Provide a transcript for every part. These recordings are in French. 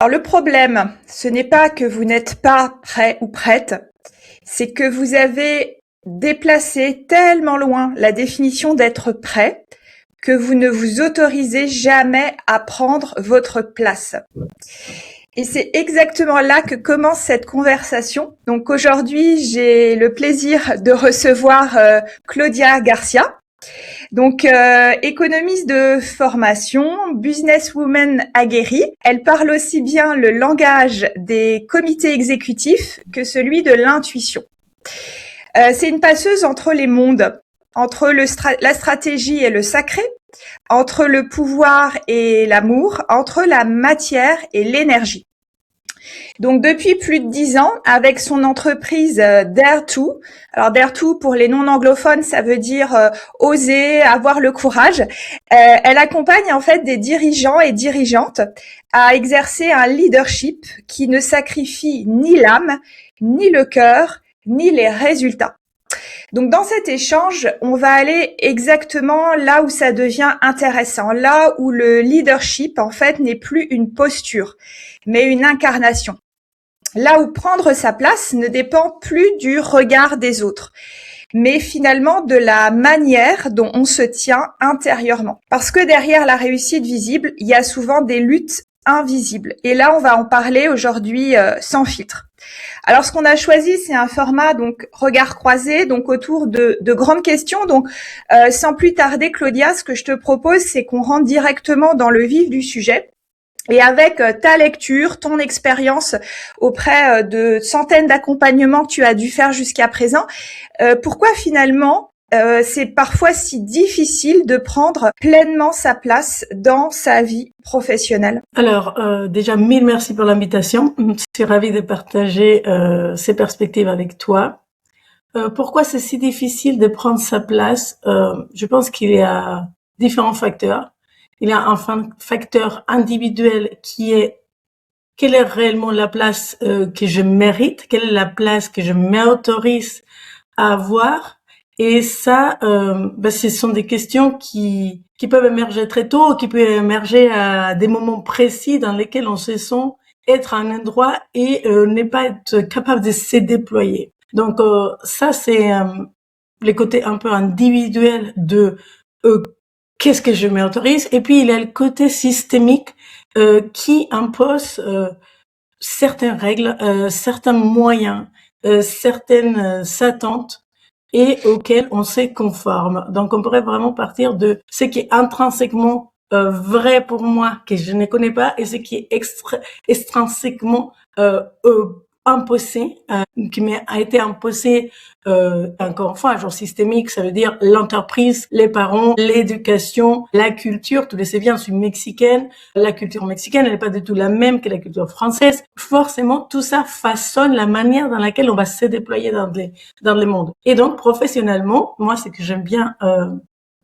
Alors le problème, ce n'est pas que vous n'êtes pas prêt ou prête, c'est que vous avez déplacé tellement loin la définition d'être prêt que vous ne vous autorisez jamais à prendre votre place. Et c'est exactement là que commence cette conversation. Donc aujourd'hui, j'ai le plaisir de recevoir Claudia Garcia. Donc, économiste de formation, businesswoman aguerrie. Elle parle aussi bien le langage des comités exécutifs que celui de l'intuition. C'est une passeuse entre les mondes, entre la stratégie et le sacré, entre le pouvoir et l'amour, entre la matière et l'énergie. Donc depuis plus de 10 ans, avec son entreprise Dare2, alors Dare2 pour les non-anglophones, ça veut dire oser, avoir le courage. Elle accompagne en fait des dirigeants et dirigeantes à exercer un leadership qui ne sacrifie ni l'âme, ni le cœur, ni les résultats. Donc dans cet échange, on va aller exactement là où ça devient intéressant, là où le leadership en fait n'est plus une posture, mais une incarnation. Là où prendre sa place ne dépend plus du regard des autres, mais finalement de la manière dont on se tient intérieurement. Parce que derrière la réussite visible, il y a souvent des luttes invisibles. Et là, on va en parler aujourd'hui sans filtre. Alors, ce qu'on a choisi, c'est un format donc regard croisé, donc autour de grandes questions. Donc, sans plus tarder, Claudia, ce que je te propose, c'est qu'on rentre directement dans le vif du sujet. Et avec ta lecture, ton expérience auprès de centaines d'accompagnements que tu as dû faire jusqu'à présent, pourquoi finalement c'est parfois si difficile de prendre pleinement sa place dans sa vie professionnelle? Alors, déjà, mille merci pour l'invitation. Je suis ravie de partager ces perspectives avec toi. Pourquoi c'est si difficile de prendre sa place? Je pense qu'il y a différents facteurs. Il y a un facteur individuel qui est quelle est réellement la place que je mérite, quelle est la place que je m'autorise à avoir. Et ça, ce sont des questions qui peuvent émerger très tôt, qui peuvent émerger à des moments précis dans lesquels on se sent être à un endroit et ne pas être capable de se déployer. Donc ça, c'est les côtés un peu individuels de qu'est-ce que je m'autorise. Et puis il y a le côté systémique qui impose certaines règles, certains moyens, certaines attentes et auxquelles on se conforme. Donc, on pourrait vraiment partir de ce qui est intrinsèquement vrai pour moi, que je ne connais pas, et ce qui est extrinsèquement imposé, qui m'a été imposé encore une fois, genre systémique, ça veut dire l'entreprise, les parents, l'éducation, la culture. Tu le sais bien, je suis mexicaine. La culture mexicaine, elle n'est pas du tout la même que la culture française. Forcément, tout ça façonne la manière dans laquelle on va se déployer dans le monde. Et donc, professionnellement, moi, ce que j'aime bien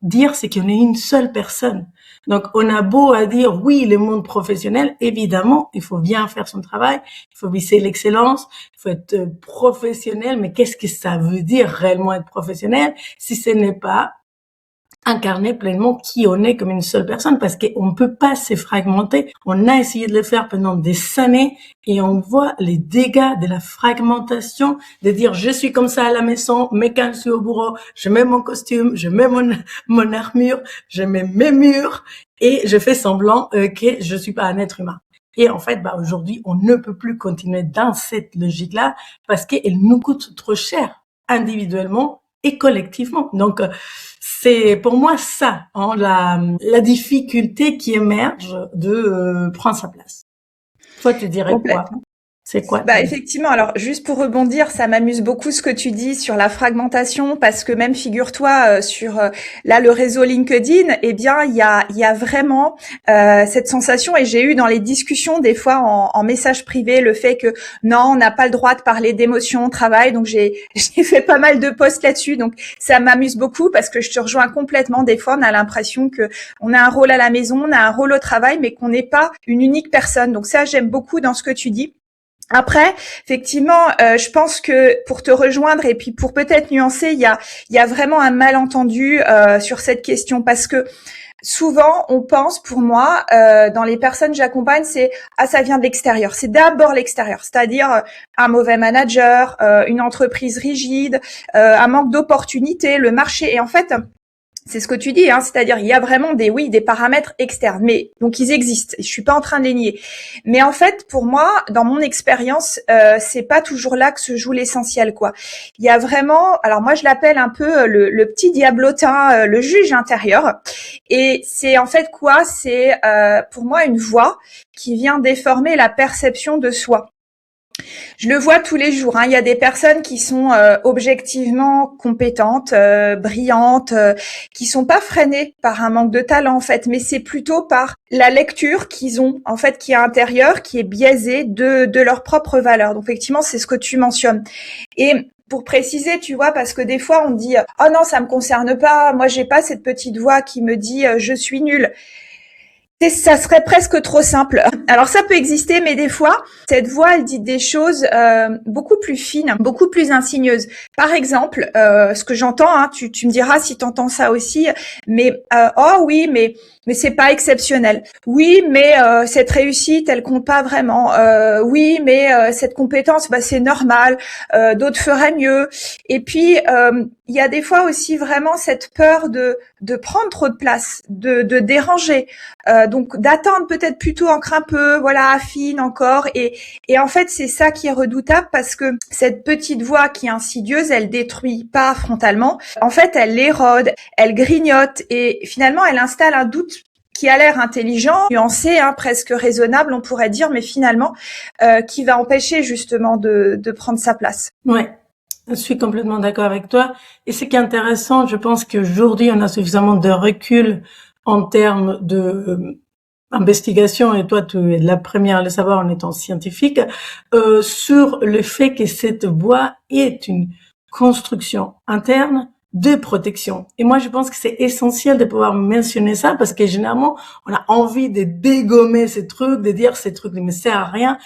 dire, c'est qu'on est une seule personne. Donc, on a beau à dire, oui, le monde professionnel, évidemment, il faut bien faire son travail, il faut viser l'excellence, il faut être professionnel, mais qu'est-ce que ça veut dire réellement être professionnel si ce n'est pas incarner pleinement qui on est comme une seule personne, parce qu'on ne peut pas se fragmenter. On a essayé de le faire pendant des années et on voit les dégâts de la fragmentation, de dire je suis comme ça à la maison, mais quand je suis au bureau, je mets mon costume, je mets mon armure, je mets mes murs et je fais semblant que je suis pas un être humain. Et en fait, aujourd'hui, on ne peut plus continuer dans cette logique-là parce qu'elle nous coûte trop cher individuellement et collectivement. Donc, c'est pour moi ça, la difficulté qui émerge de prendre sa place. Toi, tu dirais quoi? C'est quoi? Effectivement, alors juste pour rebondir, ça m'amuse beaucoup ce que tu dis sur la fragmentation, parce que même figure-toi sur là le réseau LinkedIn, eh bien il y a vraiment cette sensation, et j'ai eu dans les discussions des fois en message privé le fait que non, on n'a pas le droit de parler d'émotions au travail, donc j'ai fait pas mal de posts là-dessus, donc ça m'amuse beaucoup parce que je te rejoins complètement. Des fois, on a l'impression que on a un rôle à la maison, on a un rôle au travail, mais qu'on n'est pas une unique personne. Donc ça, j'aime beaucoup dans ce que tu dis. Après, effectivement, je pense que pour te rejoindre et puis pour peut-être nuancer, il y a vraiment un malentendu sur cette question, parce que souvent, on pense, pour moi, dans les personnes que j'accompagne, c'est ça vient de l'extérieur. C'est d'abord l'extérieur, c'est-à-dire un mauvais manager, une entreprise rigide, un manque d'opportunités, le marché. Et en fait, c'est ce que tu dis, hein, c'est-à-dire il y a vraiment des paramètres externes, mais donc ils existent. Je suis pas en train de les nier, mais en fait pour moi, dans mon expérience, c'est pas toujours là que se joue l'essentiel, quoi. Il y a vraiment, alors moi je l'appelle un peu le petit diablotin, le juge intérieur, et c'est en fait quoi? C'est pour moi une voix qui vient déformer la perception de soi. Je le vois tous les jours, hein. Il y a des personnes qui sont objectivement compétentes, brillantes, qui sont pas freinées par un manque de talent en fait, mais c'est plutôt par la lecture qu'ils ont en fait, qui est intérieure, qui est biaisée de leurs propres valeurs. Donc effectivement, c'est ce que tu mentionnes. Et pour préciser, tu vois, parce que des fois on dit oh non, ça me concerne pas, moi j'ai pas cette petite voix qui me dit je suis nulle. Ça serait presque trop simple. Alors ça peut exister, mais des fois, cette voix, elle dit des choses beaucoup plus fines, beaucoup plus insidieuses. Par exemple, ce que j'entends, hein, tu me diras si tu entends ça aussi, mais oh oui, mais c'est pas exceptionnel. Oui, mais cette réussite, elle compte pas vraiment. Oui, mais cette compétence, bah c'est normal. D'autres feraient mieux. Et puis il y a des fois aussi vraiment cette peur de prendre trop de place, de déranger. Donc d'attendre peut-être plutôt encore un peu, voilà, affine encore. Et en fait, c'est ça qui est redoutable parce que cette petite voix qui est insidieuse, elle détruit pas frontalement. En fait, elle l'érode, elle grignote et finalement, elle installe un doute qui a l'air intelligent, nuancé, hein, presque raisonnable, on pourrait dire, mais finalement, qui va empêcher justement de prendre sa place. Ouais. Je suis complètement d'accord avec toi. Et ce qui est intéressant, je pense qu'aujourd'hui, on a suffisamment de recul en termes de investigation, et toi, tu es la première à le savoir en étant scientifique, sur le fait que cette voie est une construction interne de protection. Et moi, je pense que c'est essentiel de pouvoir mentionner ça parce que généralement, on a envie de dégommer ces trucs, de dire ces trucs ne me servent à rien.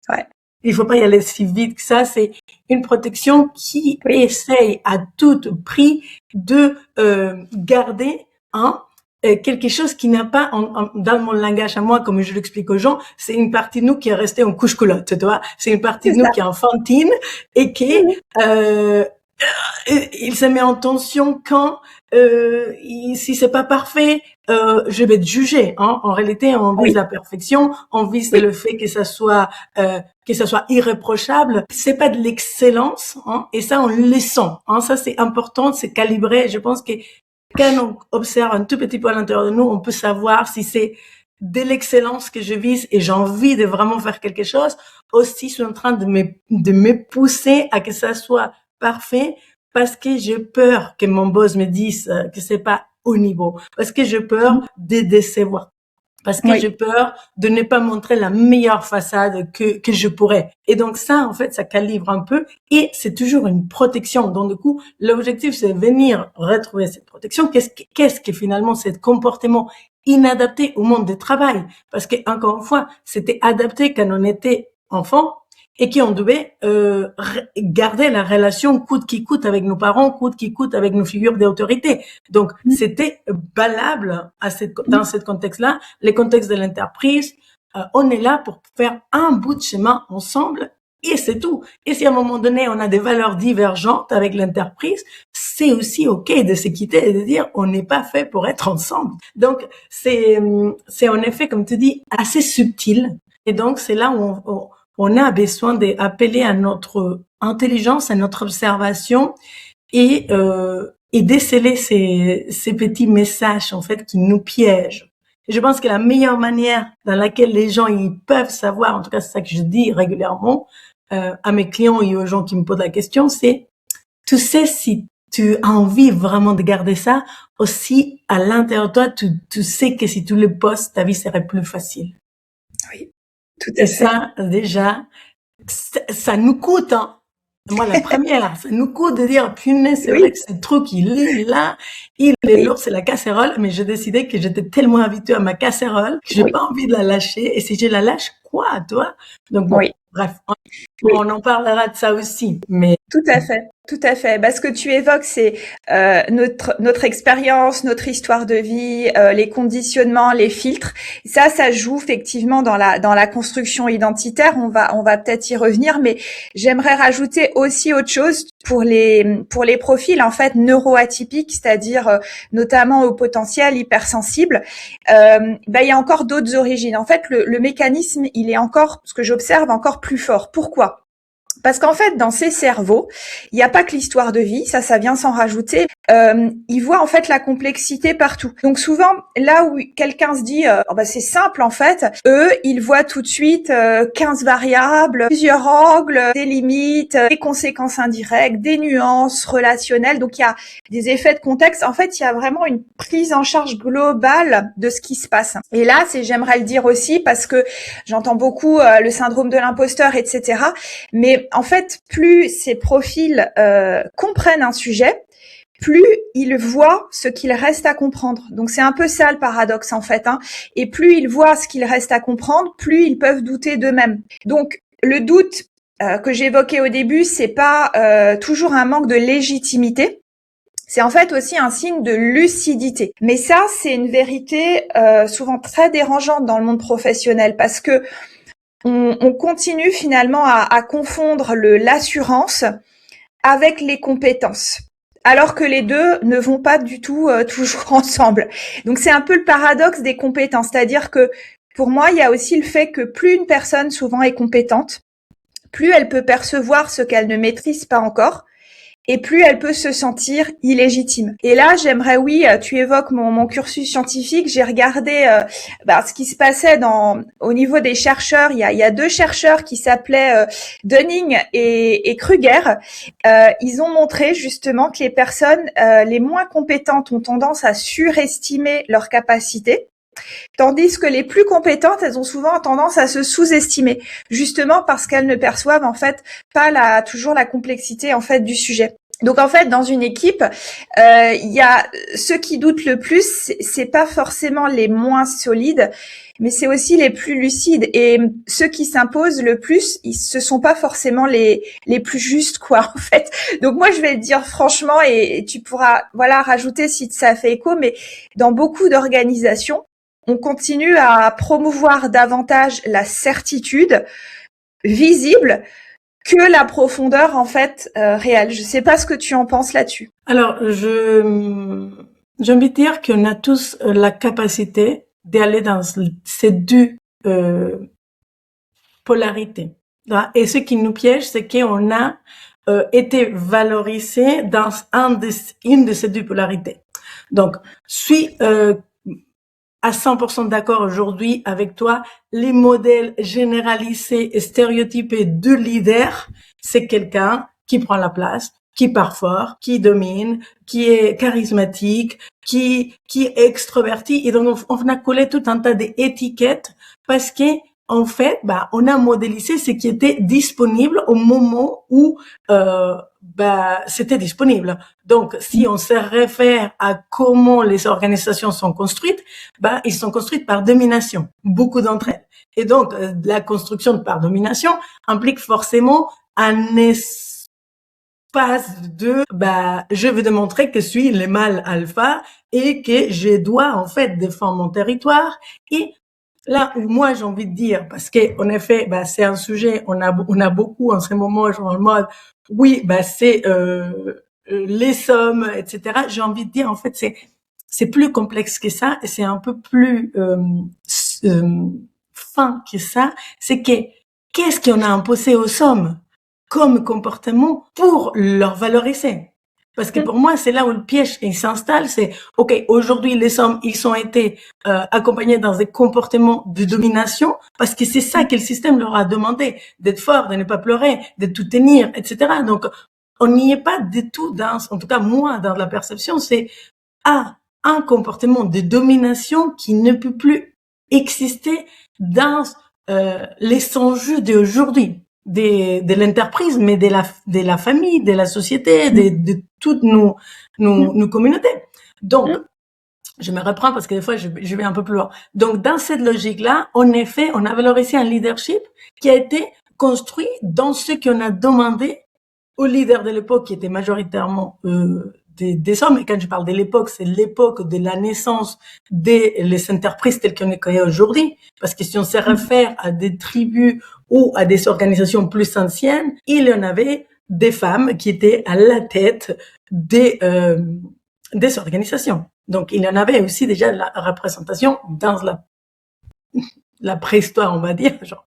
Ouais. Il faut pas y aller si vite que ça. C'est une protection qui essaye à tout prix de garder quelque chose qui n'a pas, dans mon langage à moi, comme je l'explique aux gens, c'est une partie de nous qui est restée en couche-culotte, tu vois. C'est une partie de nous qui est enfantine et qui il se met en tension quand si c'est pas parfait, je vais te juger. Hein. En réalité, on vise la perfection, on vise le fait que ça soit irréprochable. C'est pas de l'excellence, hein, et ça on le sent. Hein. Ça c'est important, c'est calibré. Je pense que quand on observe un tout petit peu à l'intérieur de nous, on peut savoir si c'est de l'excellence que je vise et j'ai envie de vraiment faire quelque chose. Aussi, je suis en train de me pousser à que ça soit parfait parce que j'ai peur que mon boss me dise que c'est pas au niveau, parce que j'ai peur de décevoir, parce que j'ai peur de ne pas montrer la meilleure façade que je pourrais. Et donc ça, en fait, ça calibre un peu et c'est toujours une protection. Donc du coup, l'objectif, c'est venir retrouver cette protection. Qu'est-ce que finalement cet comportement inadapté au monde du travail? Parce que encore une fois, c'était adapté quand on était enfant et qu'on devait garder la relation coûte qui coûte avec nos parents, coûte qui coûte avec nos figures d'autorité. Donc, c'était valable dans ce contexte-là, le contexte de l'entreprise. On est là pour faire un bout de chemin ensemble et c'est tout. Et si à un moment donné, on a des valeurs divergentes avec l'entreprise, c'est aussi OK de se quitter et de dire on n'est pas fait pour être ensemble. Donc, c'est en effet, comme tu dis, assez subtil. Et donc, c'est là où on a besoin d'appeler à notre intelligence, à notre observation et déceler ces petits messages en fait qui nous piègent. Et je pense que la meilleure manière dans laquelle les gens ils peuvent savoir, en tout cas c'est ça que je dis régulièrement à mes clients et aux gens qui me posent la question, c'est tu sais si tu as envie vraiment de garder ça, aussi à l'intérieur de toi, tu sais que si tu le postes, ta vie serait plus facile. Oui. Tout à fait. Ça, déjà, ça nous coûte, hein. Moi, la première, ça nous coûte de dire, punaise, c'est vrai que ce truc, il est là, il Les lourds, c'est la casserole, mais j'ai décidé que j'étais tellement habituée à ma casserole que j'ai pas envie de la lâcher. Et si je la lâche, quoi, toi? Donc bon, bref, on en parlera de ça aussi. Mais tout à fait. Tout à fait. Bah, ce que tu évoques, c'est notre expérience, notre histoire de vie, les conditionnements, les filtres. Ça joue effectivement dans la construction identitaire. On va peut-être y revenir, mais j'aimerais rajouter aussi autre chose pour les profils en fait neuroatypiques, c'est-à-dire notamment au potentiel hypersensible. Bah, il y a encore d'autres origines. En fait, le mécanisme, il est encore, ce que j'observe, encore plus fort. Pourquoi? Parce qu'en fait, dans ces cerveaux, il n'y a pas que l'histoire de vie, ça vient s'en rajouter. Ils voient en fait la complexité partout. Donc souvent, là où quelqu'un se dit, oh bah c'est simple en fait, eux, ils voient tout de suite 15 variables, plusieurs angles, des limites, des conséquences indirectes, des nuances relationnelles. Donc il y a des effets de contexte. En fait, il y a vraiment une prise en charge globale de ce qui se passe. Et là, j'aimerais le dire aussi parce que j'entends beaucoup le syndrome de l'imposteur, etc. Mais en fait, plus ces profils comprennent un sujet, plus ils voient ce qu'il reste à comprendre. Donc c'est un peu ça le paradoxe en fait. Et plus ils voient ce qu'il reste à comprendre, plus ils peuvent douter d'eux-mêmes. Donc le doute que j'évoquais au début, c'est pas toujours un manque de légitimité. C'est en fait aussi un signe de lucidité. Mais ça, c'est une vérité souvent très dérangeante dans le monde professionnel parce que on continue finalement à confondre l'assurance avec les compétences, alors que les deux ne vont pas du tout toujours ensemble. Donc c'est un peu le paradoxe des compétences, c'est-à-dire que pour moi, il y a aussi le fait que plus une personne souvent est compétente, plus elle peut percevoir ce qu'elle ne maîtrise pas encore, et plus elle peut se sentir illégitime. Et là, j'aimerais, oui, tu évoques mon cursus scientifique, j'ai regardé ce qui se passait au niveau des chercheurs. Il y a deux chercheurs qui s'appelaient Dunning et Kruger. Ils ont montré justement que les personnes les moins compétentes ont tendance à surestimer leurs capacités, tandis que les plus compétentes, elles ont souvent tendance à se sous-estimer, justement parce qu'elles ne perçoivent en fait pas toujours la complexité en fait du sujet. Donc en fait, dans une équipe, il y a ceux qui doutent le plus, c'est pas forcément les moins solides, mais c'est aussi les plus lucides. Et ceux qui s'imposent le plus, ce sont pas forcément les plus justes, quoi, en fait. Donc moi, je vais le dire franchement, et tu pourras, voilà, rajouter si ça fait écho, mais dans beaucoup d'organisations, on continue à promouvoir davantage la certitude visible que la profondeur en fait réelle. Je sais pas ce que tu en penses là-dessus. Alors, j'ai envie de dire qu'on a tous la capacité d'aller dans ces deux polarités. Et ce qui nous piège, c'est qu'on a été valorisé dans une de ces deux polarités. Donc, suis à 100% d'accord aujourd'hui avec toi, les modèles généralisés et stéréotypés de leader, c'est quelqu'un qui prend la place, qui parle fort, qui domine, qui est charismatique, qui est extroverti. Et donc, on a collé tout un tas d'étiquettes parce que, en fait, on a modélisé ce qui était disponible au moment où, c'était disponible. Donc, si on se réfère à comment les organisations sont construites, ils sont construites par domination, beaucoup d'entre elles. Et donc, la construction par domination implique forcément un espace de, je veux démontrer que je suis le mâle alpha et que je dois, en fait, défendre mon territoire. Et là où moi j'ai envie de dire, parce que en effet, c'est un sujet, on a beaucoup en ce moment, genre en mode, oui, c'est les sommes, etc. J'ai envie de dire, en fait, c'est plus complexe que ça, et c'est un peu plus fin que ça. C'est que qu'est-ce qu'on a imposé aux sommes comme comportement pour leur valoriser? Parce que pour moi, c'est là où le piège il s'installe. C'est ok. Aujourd'hui, les hommes, ils ont été accompagnés dans des comportements de domination parce que c'est ça que le système leur a demandé, d'être fort, de ne pas pleurer, de tout tenir, etc. Donc, on n'y est pas du tout dans, en tout cas moi, dans la perception, c'est un comportement de domination qui ne peut plus exister dans les enjeux d'aujourd'hui. De l'entreprise, mais de la famille, de la société, de toutes nos communautés. Donc, je me reprends parce que des fois, je vais un peu plus loin. Donc, dans cette logique-là, en effet, on a valorisé un leadership qui a été construit dans ce qu'on a demandé aux leaders de l'époque, qui étaient majoritairement des hommes. Et quand je parle de l'époque, c'est l'époque de la naissance des les entreprises telles qu'on les connaît aujourd'hui. Parce que si on se réfère à des tribus ou à des organisations plus anciennes, il y en avait des femmes qui étaient à la tête des organisations. Donc, il y en avait aussi déjà la représentation dans la préhistoire, on va dire. Genre.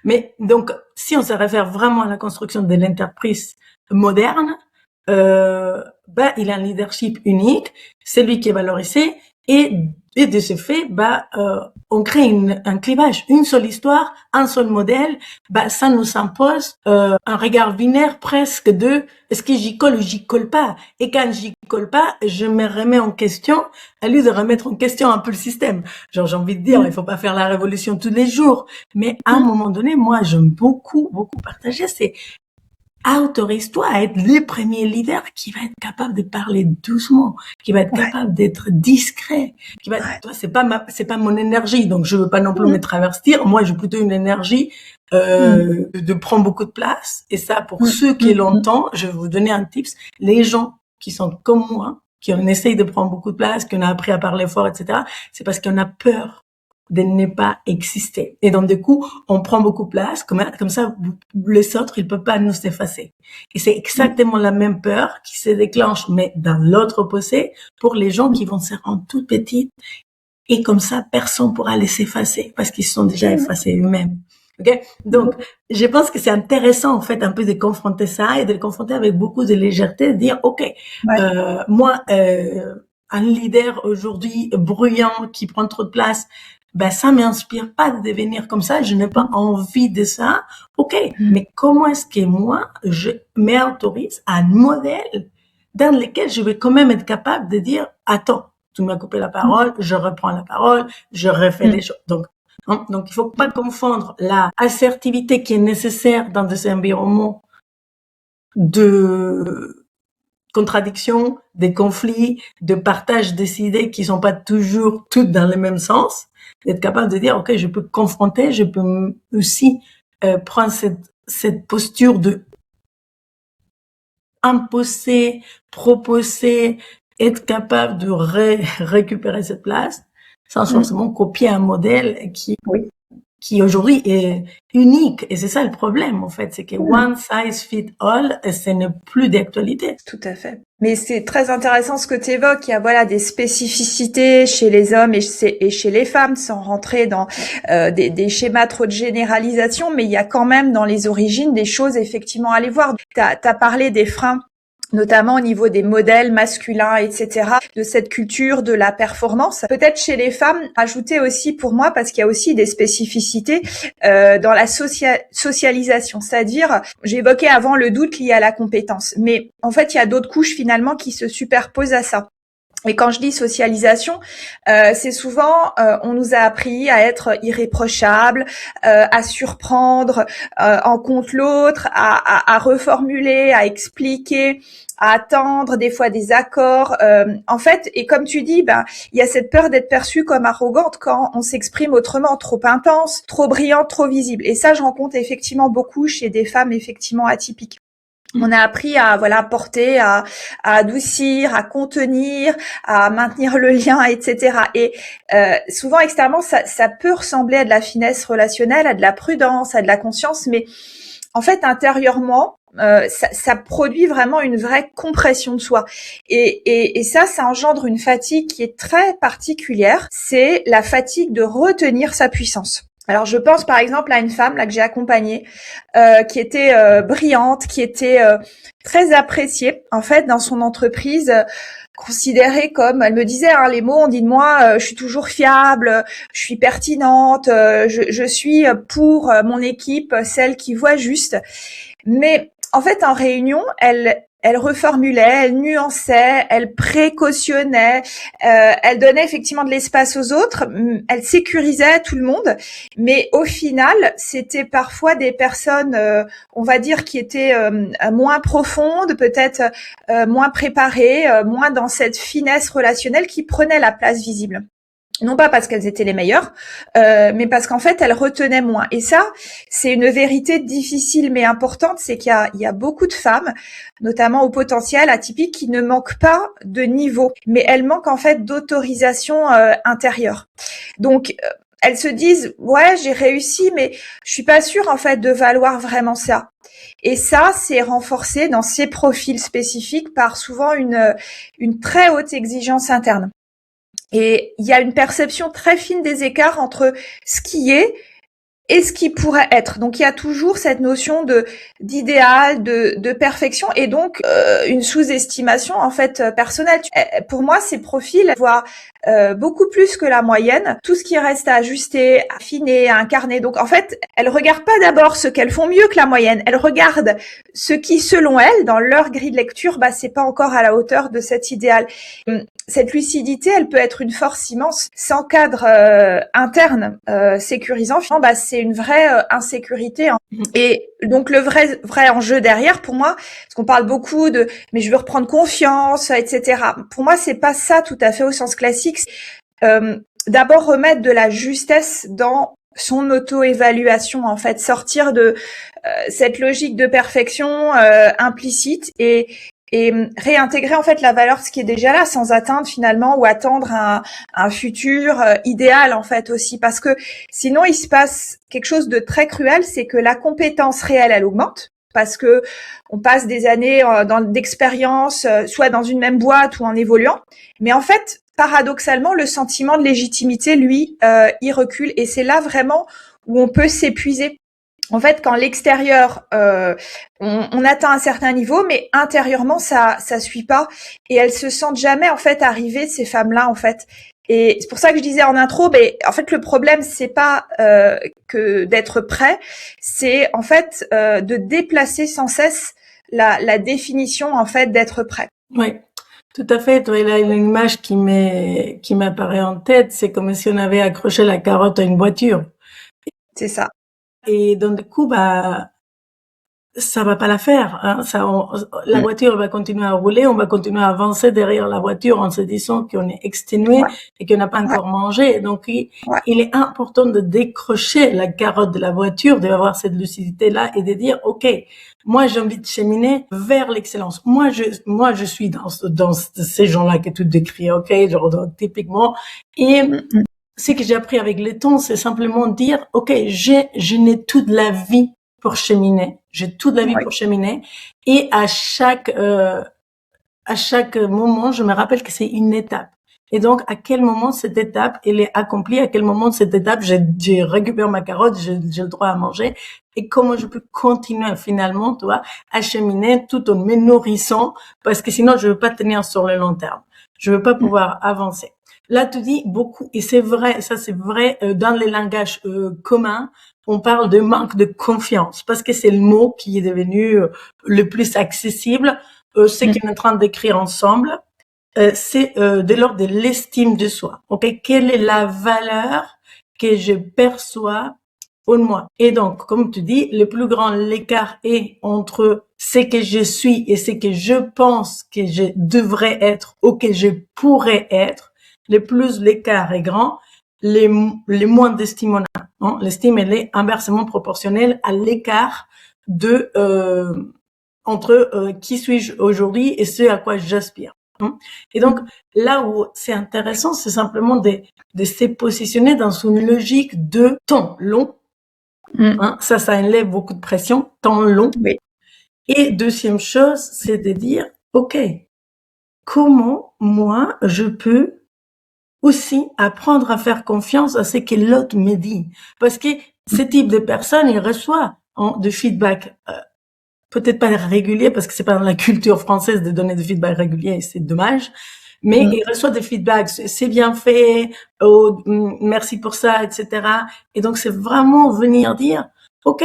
Mais donc, si on se réfère vraiment à la construction de l'entreprise moderne, il a un leadership unique, c'est lui qui est valorisé, et de ce fait, on crée un clivage, une seule histoire, un seul modèle, ça nous impose un regard binaire presque de est-ce que j'y colle ou j'y colle pas. Et quand j'y colle pas, je me remets en question, à lieu de remettre en question un peu le système. Genre, j'ai envie de dire, il faut pas faire la révolution tous les jours, mais à un moment donné, moi, j'aime beaucoup partager, c'est autorise-toi à être le premier leader qui va être capable de parler doucement, qui va être capable d'être discret, qui va, toi, c'est pas mon énergie, donc je veux pas non plus me travestir. Moi, j'ai plutôt une énergie, de prendre beaucoup de place. Et ça, pour ceux qui l'entendent, je vais vous donner un tips. Les gens qui sont comme moi, qui on essaye de prendre beaucoup de place, qu'on a appris à parler fort, etc., c'est parce qu'on a peur de ne pas exister. Et donc, du coup, on prend beaucoup de place, comme ça, les autres, ils peuvent pas nous effacer. Et c'est exactement la même peur qui se déclenche, mais dans l'autre opposé, pour les gens qui vont se rendre toutes petites. Et comme ça, personne pourra les effacer parce qu'ils sont déjà effacés eux-mêmes. Okay? Donc, je pense que c'est intéressant, en fait, un peu de confronter ça et de le confronter avec beaucoup de légèreté, de dire, OK, moi, un leader aujourd'hui bruyant qui prend trop de place, ça m'inspire pas de devenir comme ça, je n'ai pas envie de ça. OK, mais comment est-ce que moi, je m'autorise à un modèle dans lequel je vais quand même être capable de dire, attends, tu m'as coupé la parole, je reprends la parole, je refais les choses. Donc, il faut pas confondre la assertivité qui est nécessaire dans des environnements de contradictions, des conflits, de partage des idées qui sont pas toujours toutes dans le même sens, d'être capable de dire, OK, je peux confronter, je peux aussi prendre cette posture de imposer, proposer, être capable de récupérer cette place, sans forcément copier un modèle qui aujourd'hui est unique. Et c'est ça le problème, en fait. C'est que one size fit all, ce n'est plus d'actualité. Tout à fait. Mais c'est très intéressant ce que tu évoques. Il y a voilà des spécificités chez les hommes et chez les femmes, sans rentrer dans des schémas trop de généralisation, mais il y a quand même dans les origines des choses effectivement à aller voir. T'as parlé des freins, notamment au niveau des modèles masculins, etc., de cette culture de la performance. Peut-être chez les femmes, ajouter aussi pour moi, parce qu'il y a aussi des spécificités dans la socialisation. C'est-à-dire, j'évoquais avant le doute lié à la compétence, mais en fait, il y a d'autres couches finalement qui se superposent à ça. Et quand je dis socialisation, c'est souvent on nous a appris à être irréprochable, à surprendre en compte l'autre, à reformuler, à expliquer, à attendre des fois des accords. En fait, et comme tu dis, il y a cette peur d'être perçue comme arrogante quand on s'exprime autrement, trop intense, trop brillante, trop visible. Et ça, je rencontre effectivement beaucoup chez des femmes effectivement atypiques. On a appris à porter, à adoucir, à contenir, à maintenir le lien, etc. Et souvent extérieurement, ça peut ressembler à de la finesse relationnelle, à de la prudence, à de la conscience, mais en fait intérieurement, ça produit vraiment une vraie compression de soi. Et ça engendre une fatigue qui est très particulière. C'est la fatigue de retenir sa puissance. Alors je pense par exemple à une femme là que j'ai accompagnée qui était brillante, qui était très appréciée en fait dans son entreprise, considérée comme, elle me disait les mots, on dit de moi, je suis toujours fiable, je suis pertinente, je suis pour mon équipe celle qui voit juste. Mais en fait en réunion, elle elle reformulait, elle nuançait, elle précautionnait, elle donnait effectivement de l'espace aux autres, elle sécurisait tout le monde, mais au final, c'était parfois des personnes, on va dire, qui étaient moins profondes, peut-être moins préparées, moins dans cette finesse relationnelle qui prenaient la place visible. Non pas parce qu'elles étaient les meilleures, mais parce qu'en fait, elles retenaient moins. Et ça, c'est une vérité difficile mais importante, c'est qu'il y a beaucoup de femmes, notamment au potentiel atypique, qui ne manquent pas de niveau, mais elles manquent en fait d'autorisation intérieure. Donc, elles se disent, ouais, j'ai réussi, mais je suis pas sûre en fait de valoir vraiment ça. Et ça, c'est renforcé dans ces profils spécifiques par souvent une très haute exigence interne. Et il y a une perception très fine des écarts entre ce qui est et ce qui pourrait être. Donc il y a toujours cette notion d'idéal, de perfection et donc une sous-estimation en fait personnelle. Pour moi, ces profils voient beaucoup plus que la moyenne, tout ce qui reste à ajuster, à affiner, à incarner. Donc en fait, elles regardent pas d'abord ce qu'elles font mieux que la moyenne, elles regardent ce qui, selon elles, dans leur grille de lecture, c'est pas encore à la hauteur de cet idéal. Cette lucidité, elle peut être une force immense. Sans cadre interne sécurisant, c'est une vraie insécurité. Et donc le vrai enjeu derrière, pour moi, parce qu'on parle beaucoup de mais je veux reprendre confiance, etc. Pour moi, c'est pas ça tout à fait au sens classique. D'abord remettre de la justesse dans son auto-évaluation, en fait, sortir de cette logique de perfection implicite et réintégrer en fait la valeur de ce qui est déjà là sans atteindre finalement ou attendre un futur idéal en fait aussi, parce que sinon il se passe quelque chose de très cruel, c'est que la compétence réelle elle augmente parce que on passe des années d'expérience soit dans une même boîte ou en évoluant, mais en fait paradoxalement le sentiment de légitimité lui il recule et c'est là vraiment où on peut s'épuiser. En fait, quand l'extérieur, on atteint un certain niveau, mais intérieurement, ça suit pas, et elles se sentent jamais en fait arriver ces femmes-là en fait. Et c'est pour ça que je disais en intro, mais en fait le problème c'est pas que d'être prêt, c'est en fait de déplacer sans cesse la définition en fait d'être prêt. Oui, tout à fait. Toi, il a une image qui m'apparaît en tête, c'est comme si on avait accroché la carotte à une voiture. C'est ça. Et donc du coup, ça va pas la faire. Hein. La voiture va continuer à rouler, on va continuer à avancer derrière la voiture en se disant qu'on est exténué et qu'on n'a pas encore mangé. Donc il est important de décrocher la carotte de la voiture, d'avoir cette lucidité-là et de dire, OK, moi j'ai envie de cheminer vers l'excellence. Moi je suis dans ces gens-là que tu décris, OK, genre typiquement. Et ce que j'ai appris avec le temps, c'est simplement dire, OK, je n'ai toute la vie pour cheminer. J'ai toute la vie pour cheminer. Et à chaque moment, je me rappelle que c'est une étape. Et donc, à quel moment cette étape, elle est accomplie? À quel moment de cette étape, j'ai récupéré ma carotte, j'ai le droit à manger? Et comment je peux continuer finalement, tu vois, à cheminer tout en me nourrissant? Parce que sinon, je veux pas tenir sur le long terme. Je veux pas pouvoir avancer. Là, tu dis beaucoup, et c'est vrai, ça c'est vrai, dans les langages communs, on parle de manque de confiance, parce que c'est le mot qui est devenu le plus accessible. Ce qu'on est en train d'écrire ensemble, c'est de l'ordre de l'estime de soi. Ok, quelle est la valeur que je perçois en moi? Et donc, comme tu dis, le plus grand l'écart est entre ce que je suis et ce que je pense que je devrais être ou que je pourrais être. Le plus l'écart est grand, les moins d'estime on a. Hein? L'estime, elle est inversement proportionnelle à l'écart de entre qui suis-je aujourd'hui et ce à quoi j'aspire. Hein? Et donc, là où c'est intéressant, c'est simplement de se positionner dans une logique de temps long. Hein? Ça enlève beaucoup de pression, temps long. Oui. Et deuxième chose, c'est de dire, OK, comment moi je peux aussi apprendre à faire confiance à ce que l'autre me dit. Parce que ce type de personne, il reçoit de feedback, peut-être pas régulier, parce que c'est pas dans la culture française de donner des feedbacks réguliers, c'est dommage, mais il reçoit des feedbacks, c'est bien fait, oh, merci pour ça, etc. Et donc c'est vraiment venir dire, OK,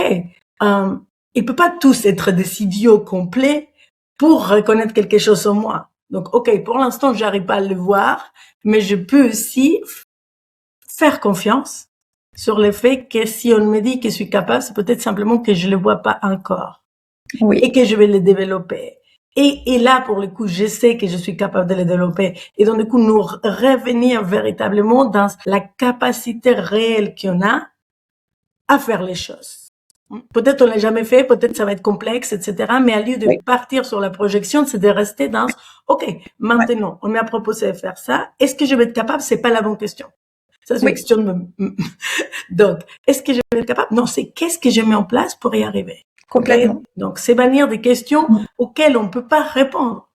il peut pas tous être des idiots complets, pour reconnaître quelque chose en moi. Donc, ok, pour l'instant, j'arrive pas à le voir, mais je peux aussi faire confiance sur le fait que si on me dit que je suis capable, c'est peut-être simplement que je le vois pas encore. Oui. Et que je vais le développer. Et là, pour le coup, je sais que je suis capable de le développer. Et donc, du coup, nous revenir véritablement dans la capacité réelle qu'on a à faire les choses. Peut-être on l'a jamais fait, peut-être ça va être complexe, etc. Mais à lieu de partir sur la projection, c'est de rester dans, OK, maintenant, on m'a proposé de faire ça. Est-ce que je vais être capable? C'est pas la bonne question. Ça, c'est une question de... Donc, est-ce que je vais être capable? Non, c'est qu'est-ce que je mets en place pour y arriver? Complètement. Okay? Donc, c'est bannir des questions auxquelles on peut pas répondre.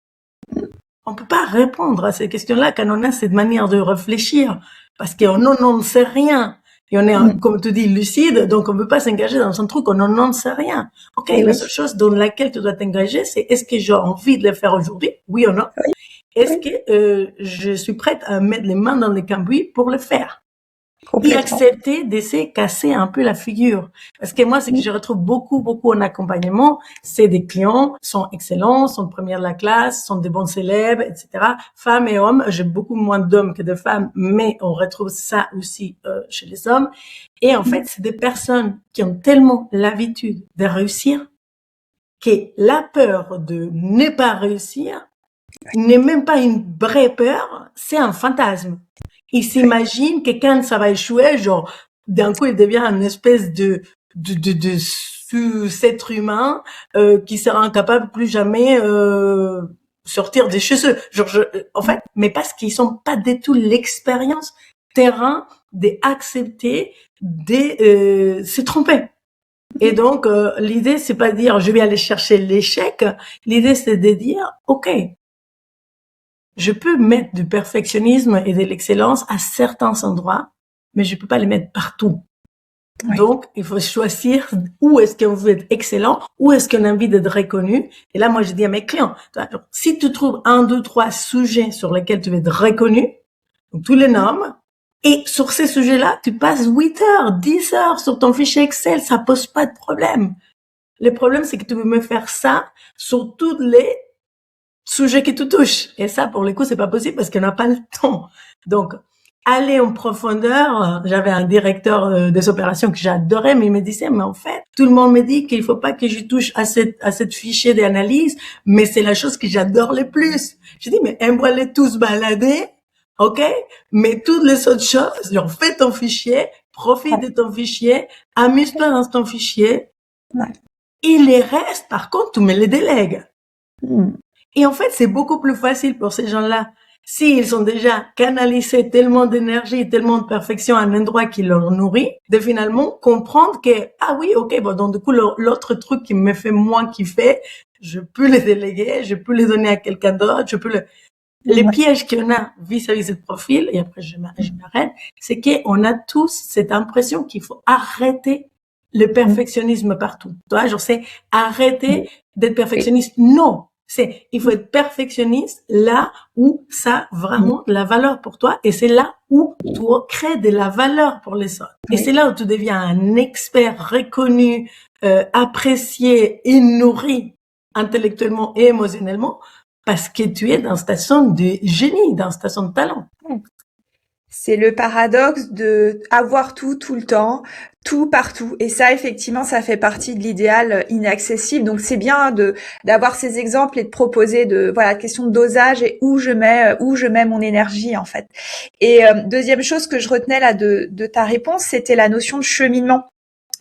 On peut pas répondre à ces questions-là quand on a cette manière de réfléchir. Parce qu'on n'en sait rien. Et on est, comme tu dis, lucide, donc on ne peut pas s'engager dans un truc, on n'en sait rien. Ok, la seule chose dans laquelle tu dois t'engager, c'est est-ce que j'ai envie de le faire aujourd'hui? Oui ou non? Est-ce que je suis prête à mettre les mains dans le cambouis pour le faire? Et accepter de se casser un peu la figure. Parce que moi, ce que je retrouve beaucoup en accompagnement, c'est des clients sont excellents, sont de première de la classe, sont des bons élèves, etc. Femmes et hommes, j'ai beaucoup moins d'hommes que de femmes, mais on retrouve ça aussi chez les hommes. Et en fait, c'est des personnes qui ont tellement l'habitude de réussir que la peur de ne pas réussir n'est même pas une vraie peur, c'est un fantasme. Il s'imagine que quand ça va échouer, genre, d'un coup, il devient une espèce de sous-être humain, qui sera incapable plus jamais, sortir de chez eux. Genre, en fait, mais parce qu'ils sont pas du tout l'expérience terrain d'accepter de, se tromper. Et donc, l'idée, c'est pas de dire, je vais aller chercher l'échec. L'idée, c'est de dire, OK, je peux mettre du perfectionnisme et de l'excellence à certains endroits, mais je peux pas les mettre partout. Oui. Donc, il faut choisir où est-ce qu'on veut être excellent, où est-ce qu'on a envie d'être reconnu. Et là, moi, je dis à mes clients, si tu trouves 1, 2, 3 sujets sur lesquels tu veux être reconnu, donc tu les nommes, et sur ces sujets-là, tu passes 8 heures, 10 heures sur ton fichier Excel, ça pose pas de problème. Le problème, c'est que tu veux me faire ça sur toutes les sujet qui te touche. Et ça, pour le coup, c'est pas possible parce qu'on n'a pas le temps. Donc, aller en profondeur, j'avais un directeur des opérations que j'adorais, mais il me disait, mais en fait, tout le monde me dit qu'il faut pas que je touche à cette fichier d'analyse, mais c'est la chose que j'adore le plus. Je dis, mais aime-les tous balader, ok? Mais toutes les autres choses, genre, fais ton fichier, profite de ton fichier, amuse-toi dans ton fichier. Ouais. Et les restes, par contre, tu me les délègues. Et en fait, c'est beaucoup plus facile pour ces gens-là, s'ils ont déjà canalisé tellement d'énergie, tellement de perfection à un endroit qui leur nourrit, de finalement comprendre que, ah oui, ok, bon, donc du coup, l'autre truc qui me fait moins kiffer, je peux le déléguer, je peux le donner à quelqu'un d'autre, je peux les pièges qu'on a vis-à-vis de ce profil, et après je m'arrête, c'est qu'on a tous cette impression qu'il faut arrêter le perfectionnisme partout. Tu vois, genre c'est arrêter d'être perfectionniste. Non. Il faut être perfectionniste là où ça a vraiment de la valeur pour toi et c'est là où tu crées de la valeur pour les autres. Et c'est là où tu deviens un expert reconnu, apprécié et nourri intellectuellement et émotionnellement parce que tu es dans ta zone de génie, dans ta zone de talent. C'est le paradoxe de avoir tout le temps, tout partout. Et ça, effectivement, ça fait partie de l'idéal inaccessible. Donc, c'est bien d'avoir ces exemples et de proposer la question de dosage et où je mets mon énergie, en fait. Et deuxième chose que je retenais là de ta réponse, c'était la notion de cheminement,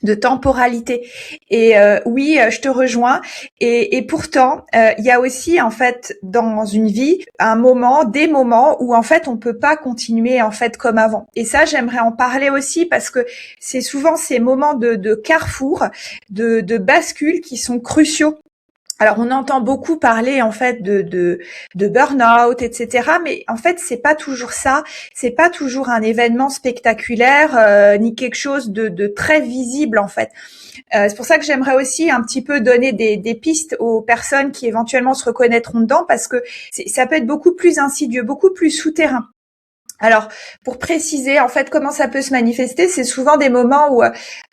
de temporalité. Et oui, je te rejoins. Et pourtant, il y a aussi en fait dans une vie des moments où en fait on peut pas continuer en fait comme avant. Et ça, j'aimerais en parler aussi parce que c'est souvent ces moments de carrefour, de bascule qui sont cruciaux. Alors on entend beaucoup parler en fait de burn-out, etc. Mais en fait c'est pas toujours ça, c'est pas toujours un événement spectaculaire ni quelque chose de très visible en fait. C'est pour ça que j'aimerais aussi un petit peu donner des pistes aux personnes qui éventuellement se reconnaîtront dedans parce que ça peut être beaucoup plus insidieux, beaucoup plus souterrain. Alors, pour préciser, en fait, comment ça peut se manifester, c'est souvent des moments où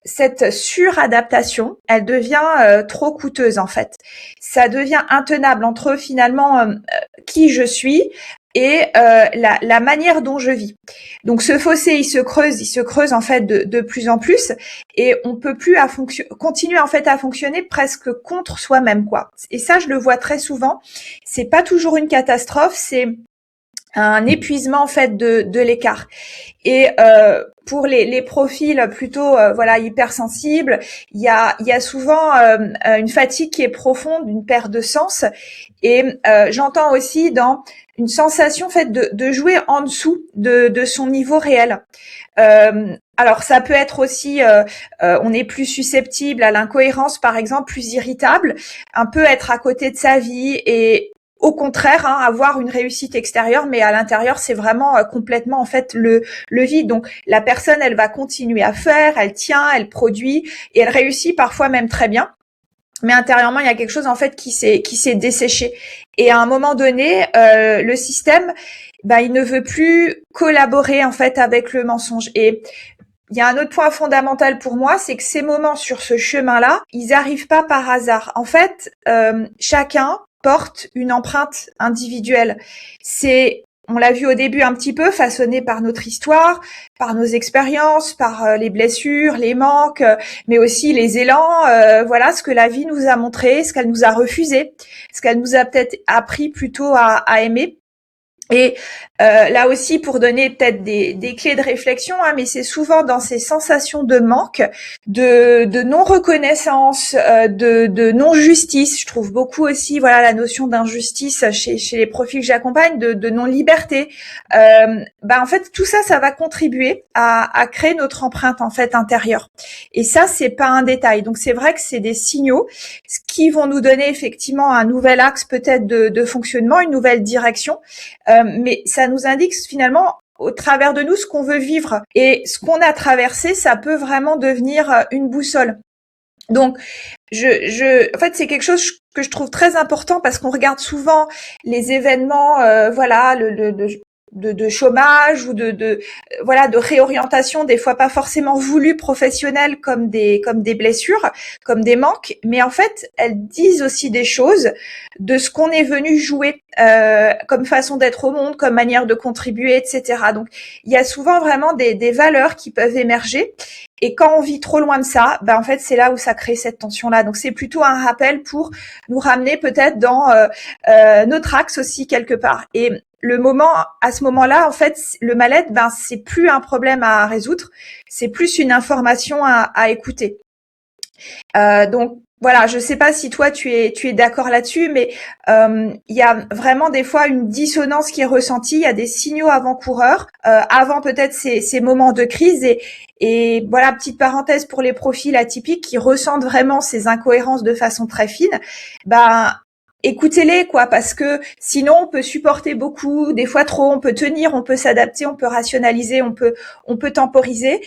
cette suradaptation, elle devient trop coûteuse, en fait. Ça devient intenable entre finalement qui je suis et la manière dont je vis. Donc, ce fossé, il se creuse en fait de plus en plus, et on peut plus continuer en fait à fonctionner presque contre soi-même, quoi. Et ça, je le vois très souvent. C'est pas toujours une catastrophe, c'est un épuisement en fait de l'écart. Et pour les profils plutôt voilà hypersensibles, il y a souvent une fatigue qui est profonde, une perte de sens. Et j'entends aussi dans une sensation en fait de jouer en dessous de son niveau réel. Alors ça peut être aussi, on est plus susceptible à l'incohérence, par exemple, plus irritable, un peu être à côté de sa vie et au contraire, avoir une réussite extérieure, mais à l'intérieur, c'est vraiment complètement en fait le vide. Donc la personne, elle va continuer à faire, elle tient, elle produit et elle réussit parfois même très bien. Mais intérieurement, il y a quelque chose en fait qui s'est desséché. Et à un moment donné, le système, il ne veut plus collaborer en fait avec le mensonge. Et il y a un autre point fondamental pour moi, c'est que ces moments sur ce chemin-là, ils arrivent pas par hasard. En fait, chacun porte une empreinte individuelle. On l'a vu au début un petit peu, façonné par notre histoire, par nos expériences, par les blessures, les manques, mais aussi les élans, voilà ce que la vie nous a montré, ce qu'elle nous a refusé, ce qu'elle nous a peut-être appris plutôt à aimer. Et là aussi, pour donner peut-être des clés de réflexion, mais c'est souvent dans ces sensations de manque, de non-reconnaissance, de non-justice. Je trouve beaucoup aussi, voilà, la notion d'injustice chez les profils que j'accompagne, de non-liberté. En fait, tout ça, ça va contribuer à créer notre empreinte en fait intérieure. Et ça, c'est pas un détail. Donc c'est vrai que c'est des signaux qui vont nous donner effectivement un nouvel axe peut-être de fonctionnement, une nouvelle direction. Mais ça nous indique finalement au travers de nous ce qu'on veut vivre, et ce qu'on a traversé, ça peut vraiment devenir une boussole. Donc, en fait, c'est quelque chose que je trouve très important parce qu'on regarde souvent les événements, voilà, de chômage ou voilà, de réorientation, des fois pas forcément voulues professionnelles, comme des blessures, comme des manques, mais en fait elles disent aussi des choses de ce qu'on est venu jouer comme façon d'être au monde, comme manière de contribuer, etc. Donc il y a souvent vraiment des valeurs qui peuvent émerger, et quand on vit trop loin de ça, en fait c'est là où ça crée cette tension là. Donc c'est plutôt un rappel pour nous ramener peut-être dans notre axe aussi quelque part. Et à ce moment-là, en fait, le mal-être, c'est plus un problème à résoudre, c'est plus une information à écouter. Donc voilà, je sais pas si toi tu es d'accord là-dessus, mais il y a vraiment des fois une dissonance qui est ressentie. Il y a des signaux avant-coureurs avant peut-être ces moments de crise, et voilà, petite parenthèse pour les profils atypiques qui ressentent vraiment ces incohérences de façon très fine. Écoutez-les, quoi, parce que sinon on peut supporter beaucoup, des fois trop, on peut tenir, on peut s'adapter, on peut rationaliser, on peut temporiser,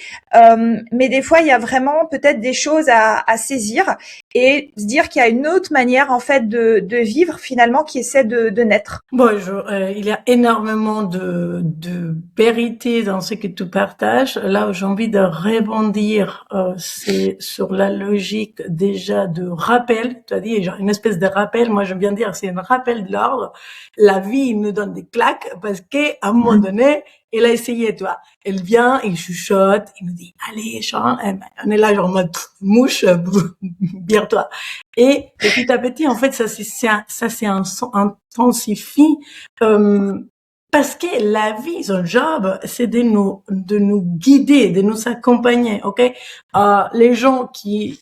mais des fois il y a vraiment peut-être des choses à saisir et se dire qu'il y a une autre manière en fait de vivre finalement qui essaie de naître. Bonjour, il y a énormément de vérité dans ce que tu partages. Là où j'ai envie de rebondir, c'est sur la logique déjà de rappel. Tu as dit genre une espèce de rappel. Moi, j'aime bien dire c'est un rappel de l'ordre. La vie nous donne des claques parce qu'à un moment donné, elle a essayé, tu vois. Elle vient, il chuchote, il nous dit allez, chante. On est là genre en mode mouche, bière-toi. Et petit à petit, en fait, ça c'est intensifie parce que la vie, son job, c'est de nous guider, de nous accompagner, ok. Les gens qui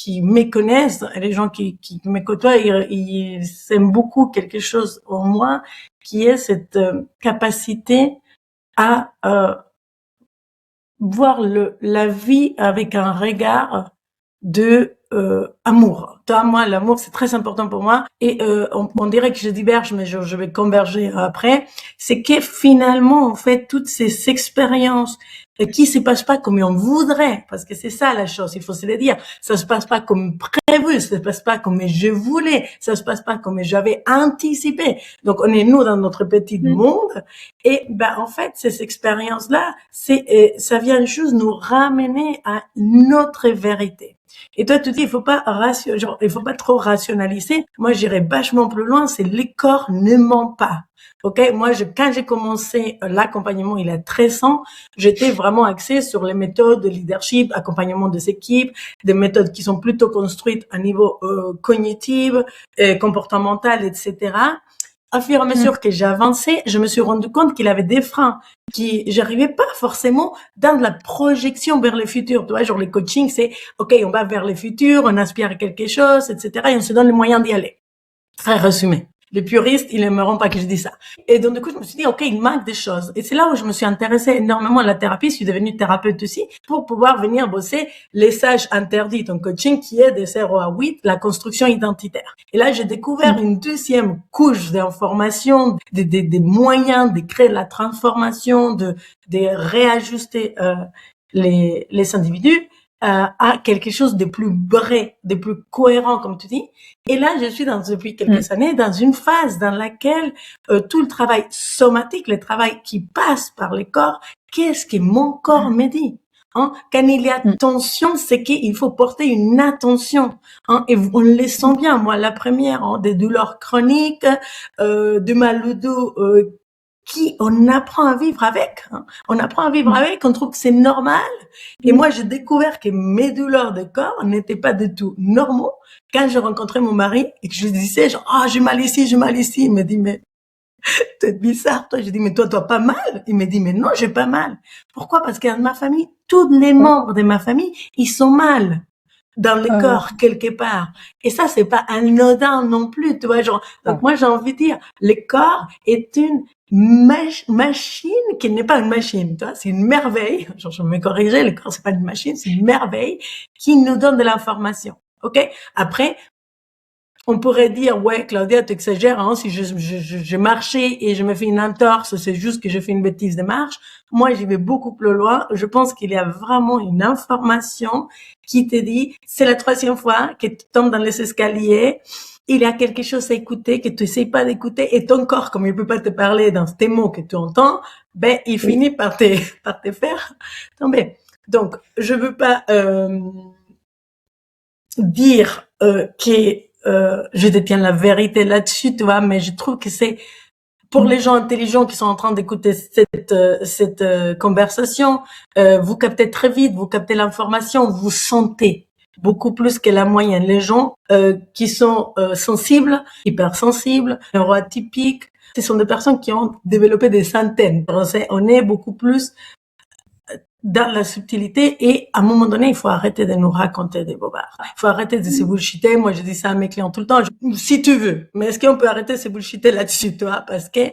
me connaissent, les gens qui me côtoient, ils aiment beaucoup quelque chose en moi, qui est cette capacité à voir la vie avec un regard de amour. Toi, moi, l'amour, c'est très important pour moi. Et on dirait que je diverge, mais je vais converger après. C'est que finalement, en fait, toutes ces expériences qui se passe pas comme on voudrait, parce que c'est ça la chose, il faut se le dire. Ça se passe pas comme prévu, ça se passe pas comme je voulais, ça se passe pas comme j'avais anticipé. Donc on est nous dans notre petit monde, et ben en fait ces expériences-là, ça vient juste nous ramener à notre vérité. Et toi, tu dis, il faut pas trop rationaliser. Moi, j'irais vachement plus loin, c'est les corps ne mentent pas. Ok, moi, quand j'ai commencé l'accompagnement il y a 13 ans, j'étais vraiment axée sur les méthodes de leadership, accompagnement des équipes, des méthodes qui sont plutôt construites à niveau cognitif, comportemental, etc. Au fur et à mesure que j'ai avancé, je me suis rendu compte qu'il avait des freins, qui j'arrivais pas forcément dans la projection vers le futur. Tu vois, genre les coachings, c'est ok, on va vers le futur, on aspire à quelque chose, etc. Et on se donne les moyens d'y aller. Très résumé. Les puristes, ils n'aimeront pas que je dise ça. Et donc, du coup, je me suis dit, ok, il manque des choses. Et c'est là où je me suis intéressée énormément à la thérapie. Je suis devenue thérapeute aussi pour pouvoir venir bosser les sages interdits, ton coaching qui est de 0 à 8, la construction identitaire. Et là, j'ai découvert une deuxième couche d'informations, des moyens de créer la transformation, de réajuster les individus à quelque chose de plus vrai, de plus cohérent, comme tu dis. Et là, je suis depuis quelques années dans une phase dans laquelle tout le travail somatique, le travail qui passe par le corps, qu'est-ce que mon corps me dit? Hein? Quand il y a tension, c'est qu'il faut porter une attention. Hein? Et on le sent bien. Moi, la première, hein, des douleurs chroniques, du mal au dos, qui on apprend à vivre avec. Hein. On apprend à vivre avec, on trouve que c'est normal. Et moi, j'ai découvert que mes douleurs de corps n'étaient pas du tout normaux. Quand j'ai rencontré mon mari et que je lui disais, genre, ah, j'ai mal ici, j'ai mal ici, il me dit, mais t'es bizarre, toi. Je dis, mais toi, pas mal. Il me dit, mais non, j'ai pas mal. Pourquoi? Parce que dans ma famille, tous les membres de ma famille, ils sont mal dans le corps quelque part. Et ça, c'est pas anodin non plus, tu vois, genre. Donc moi, j'ai envie de dire, le corps est une machine qui n'est pas une machine, tu vois, c'est une merveille. Genre, je me corrigeais, le corps, c'est pas une machine, c'est une merveille qui nous donne de l'information. OK? Après, on pourrait dire, ouais, Claudia, t'exagères, hein, si je marchais et je me fais une entorse, c'est juste que je fais une bêtise de marche. Moi, j'y vais beaucoup plus loin. Je pense qu'il y a vraiment une information qui te dit, c'est la 3e fois que tu tombes dans les escaliers, il y a quelque chose à écouter que tu essaies pas d'écouter et ton corps, comme il peut pas te parler dans tes mots que tu entends, ben, il finit par te faire tomber. Donc, je veux pas, dire, que, je détiens la vérité là-dessus, tu vois, mais je trouve que c'est pour les gens intelligents qui sont en train d'écouter cette conversation, vous captez très vite, vous captez l'information, vous sentez beaucoup plus que la moyenne. Les gens qui sont sensibles, hypersensibles, neuroatypiques, ce sont des personnes qui ont développé des centaines. On est beaucoup plus dans la subtilité et à un moment donné, il faut arrêter de nous raconter des bobards. Il faut arrêter de se bullshiter. Moi, je dis ça à mes clients tout le temps. Si tu veux. Mais est-ce qu'on peut arrêter de se bullshiter là-dessus, toi? Parce que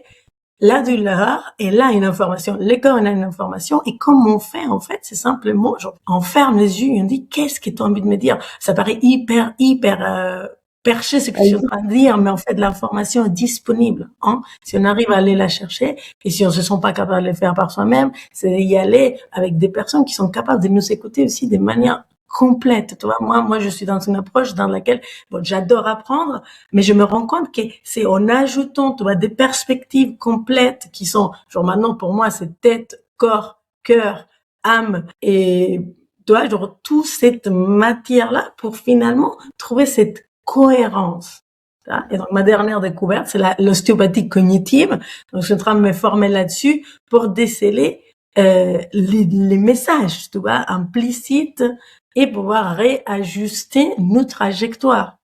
la douleur est là une information. Le corps est là une information. Et comme on fait, en fait, c'est simplement, genre, on ferme les yeux et on dit, qu'est-ce que tu as envie de me dire? Ça paraît hyper, perché ce que je suis en train de dire, mais en fait, l'information est disponible. Hein. Si on arrive à aller la chercher, et si on se sent pas capable de le faire par soi-même, c'est d'y aller avec des personnes qui sont capables de nous écouter aussi de manière complète. Tu vois, moi, je suis dans une approche dans laquelle, bon, j'adore apprendre, mais je me rends compte que c'est en ajoutant, tu vois, des perspectives complètes qui sont, genre maintenant, pour moi, c'est tête, corps, cœur, âme et, tu vois, genre, toute cette matière-là pour finalement trouver cette cohérence. Et donc, ma dernière découverte, c'est l'ostéopathie cognitive. Donc, je suis en train de me former là-dessus pour déceler les messages, tu vois, implicites et pouvoir réajuster nos trajectoires.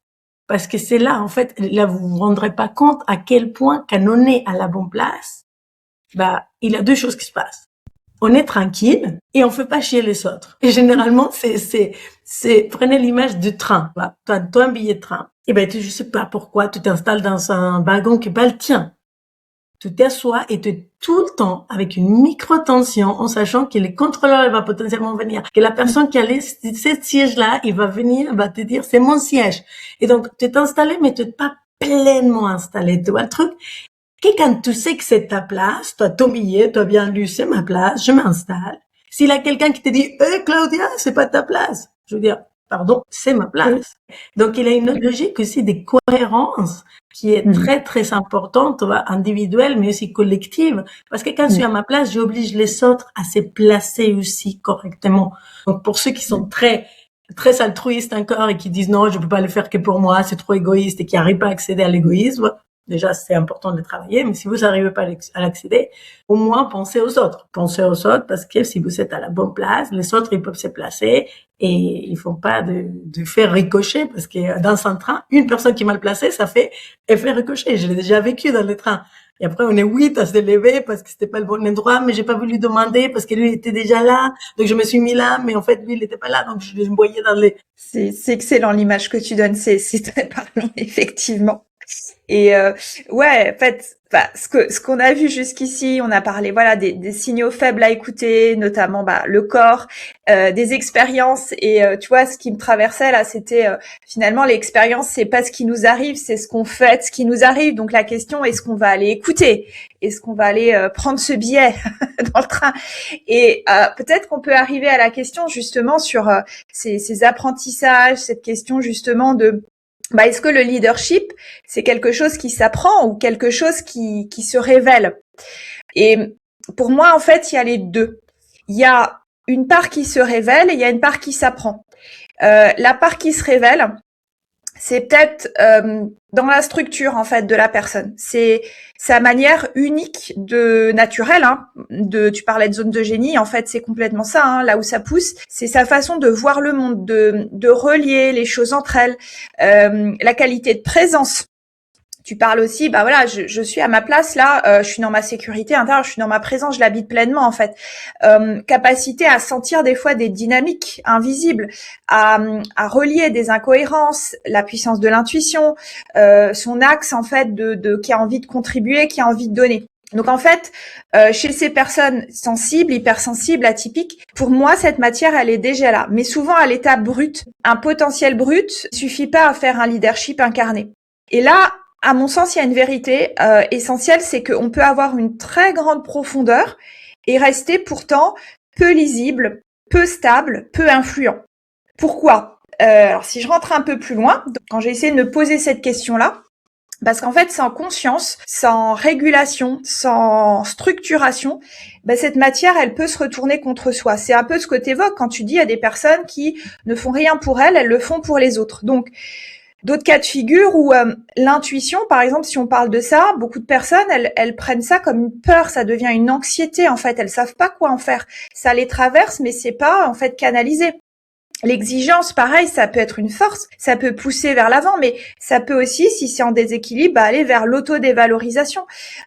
Parce que c'est là, en fait, là, vous vous rendrez pas compte à quel point, quand on est à la bonne place, bah, il y a 2 choses qui se passent. On est tranquille et on fait pas chier les autres. Et généralement, prenez l'image du train. Là. Toi, un billet de train. Et ben, je sais pas pourquoi, tu t'installes dans un wagon qui est pas le tien. Tu t'assois et tu es tout le temps avec une micro-tension en sachant que le contrôleur va potentiellement venir, que la personne qui a ce siège-là, il va venir, va te dire, c'est mon siège. Et donc, tu es installé, mais tu n'es pas pleinement installé. Tu vois le truc? Et quand tu sais que c'est ta place, toi, ton billet, tu as bien lu, c'est ma place, je m'installe. S'il y a quelqu'un qui te dit, Claudia, c'est pas ta place. Je veux dire, pardon, c'est ma place. Donc, il y a une logique aussi de cohérence qui est très, très importante, individuelle, mais aussi collective. Parce que quand je suis à ma place, j'oblige les autres à se placer aussi correctement. Donc, pour ceux qui sont très altruistes encore et qui disent non, je peux pas le faire que pour moi, c'est trop égoïste et qui n'arrivent pas à accéder à l'égoïsme, déjà, c'est important de travailler, mais si vous n'arrivez pas à l'accéder, au moins pensez aux autres. Pensez aux autres parce que si vous êtes à la bonne place, les autres, ils peuvent se placer et ils font pas de faire ricocher parce que dans un train, une personne qui est mal placée, ça fait effet ricochet. Je l'ai déjà vécu dans les trains. Et après, on est 8 à se lever parce que c'était pas le bon endroit, mais j'ai pas voulu demander parce que lui il était déjà là. Donc, je me suis mis là, mais en fait, lui, il était pas là. Donc, je me voyais dans les... C'est excellent l'image que tu donnes. C'est très parlant, effectivement. Et ouais, en fait, ce qu'on a vu jusqu'ici, on a parlé voilà des signaux faibles à écouter, notamment le corps, des expériences. Et tu vois, ce qui me traversait là, c'était finalement l'expérience, c'est pas ce qui nous arrive, c'est ce qu'on fait, ce qui nous arrive. Donc la question, est-ce qu'on va aller écouter, est-ce qu'on va aller prendre ce billet dans le train? Et peut-être qu'on peut arriver à la question justement sur ces apprentissages, cette question justement de est-ce que le leadership, c'est quelque chose qui s'apprend ou quelque chose qui se révèle? Et pour moi, en fait, il y a les deux. Il y a une part qui se révèle et il y a une part qui s'apprend. La part qui se révèle, c'est peut-être dans la structure en fait de la personne. C'est sa manière unique de naturelle. Tu parlais de zone de génie, en fait c'est complètement ça. Là où ça pousse, c'est sa façon de voir le monde, de relier les choses entre elles, la qualité de présence. Tu parles aussi, voilà, je suis à ma place là, je suis dans ma sécurité intérieure, je suis dans ma présence, je l'habite pleinement en fait. Capacité à sentir des fois des dynamiques invisibles, à relier des incohérences, la puissance de l'intuition, son axe en fait de qui a envie de contribuer, qui a envie de donner. Donc en fait, chez ces personnes sensibles, hypersensibles, atypiques, pour moi cette matière elle est déjà là, mais souvent à l'état brut. Un potentiel brut suffit pas à faire un leadership incarné. Et là, à mon sens, il y a une vérité essentielle, c'est qu'on peut avoir une très grande profondeur et rester pourtant peu lisible, peu stable, peu influent. Pourquoi? Alors si je rentre un peu plus loin, quand j'ai essayé de me poser cette question-là, parce qu'en fait, sans conscience, sans régulation, sans structuration, cette matière, elle peut se retourner contre soi. C'est un peu ce que tu évoques quand tu dis à des personnes qui ne font rien pour elles le font pour les autres. Donc, d'autres cas de figure où l'intuition, par exemple, si on parle de ça, beaucoup de personnes, elles prennent ça comme une peur, ça devient une anxiété en fait. Elles savent pas quoi en faire. Ça les traverse, mais c'est pas en fait canalisé. L'exigence, pareil, ça peut être une force, ça peut pousser vers l'avant, mais ça peut aussi, si c'est en déséquilibre, aller vers l'autodévalorisation.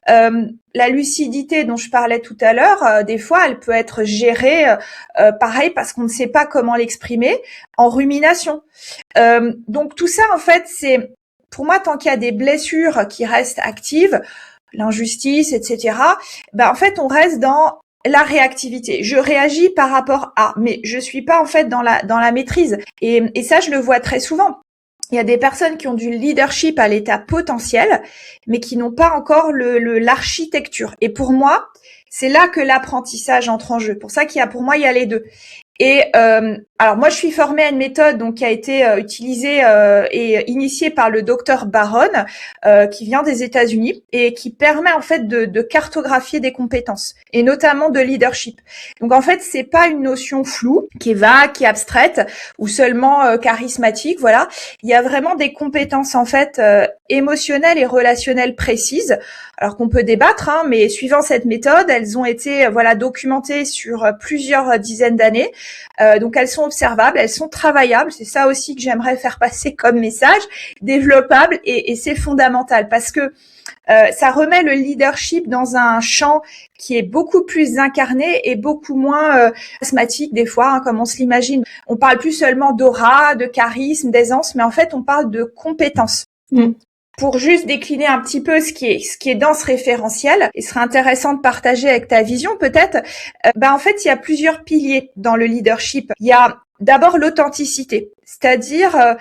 La lucidité dont je parlais tout à l'heure, des fois, elle peut être gérée, pareil, parce qu'on ne sait pas comment l'exprimer, en rumination. Donc tout ça, en fait, c'est, pour moi, tant qu'il y a des blessures qui restent actives, l'injustice, etc., en fait, on reste dans la réactivité. Je réagis par rapport à, mais je suis pas en fait dans la maîtrise. Et ça, je le vois très souvent. Il y a des personnes qui ont du leadership à l'état potentiel, mais qui n'ont pas encore l'architecture. Et pour moi, c'est là que l'apprentissage entre en jeu. Pour ça pour moi, il y a les deux. Et alors moi je suis formée à une méthode donc qui a été utilisée et initiée par le docteur Baron qui vient des États-Unis et qui permet en fait de cartographier des compétences et notamment de leadership. Donc en fait c'est pas une notion floue qui est vague, qui est abstraite ou seulement charismatique. Voilà, il y a vraiment des compétences en fait émotionnelles et relationnelles précises. Alors qu'on peut débattre, mais suivant cette méthode, elles ont été documentées sur plusieurs dizaines d'années. Donc elles sont observables, elles sont travaillables. C'est ça aussi que j'aimerais faire passer comme message, développable et c'est fondamental parce que ça remet le leadership dans un champ qui est beaucoup plus incarné et beaucoup moins charismatique des fois, comme on se l'imagine. On parle plus seulement d'aura, de charisme, d'aisance, mais en fait on parle de compétences. Pour juste décliner un petit peu ce qui est dans ce référentiel, il serait intéressant de partager avec ta vision peut-être. En fait, il y a plusieurs piliers dans le leadership. Il y a d'abord l'authenticité, c'est-à-dire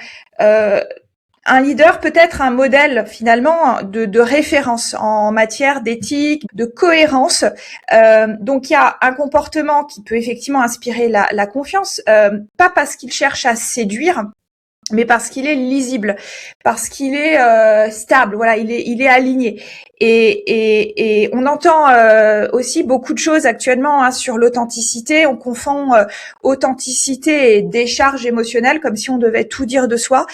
un leader peut être un modèle finalement de référence en matière d'éthique, de cohérence. Donc il y a un comportement qui peut effectivement inspirer la confiance, pas parce qu'il cherche à séduire, mais parce qu'il est lisible, parce qu'il est stable, voilà, il est aligné. Et on entend aussi beaucoup de choses actuellement sur l'authenticité. On confond authenticité et décharge émotionnelle, comme si on devait tout dire de soi.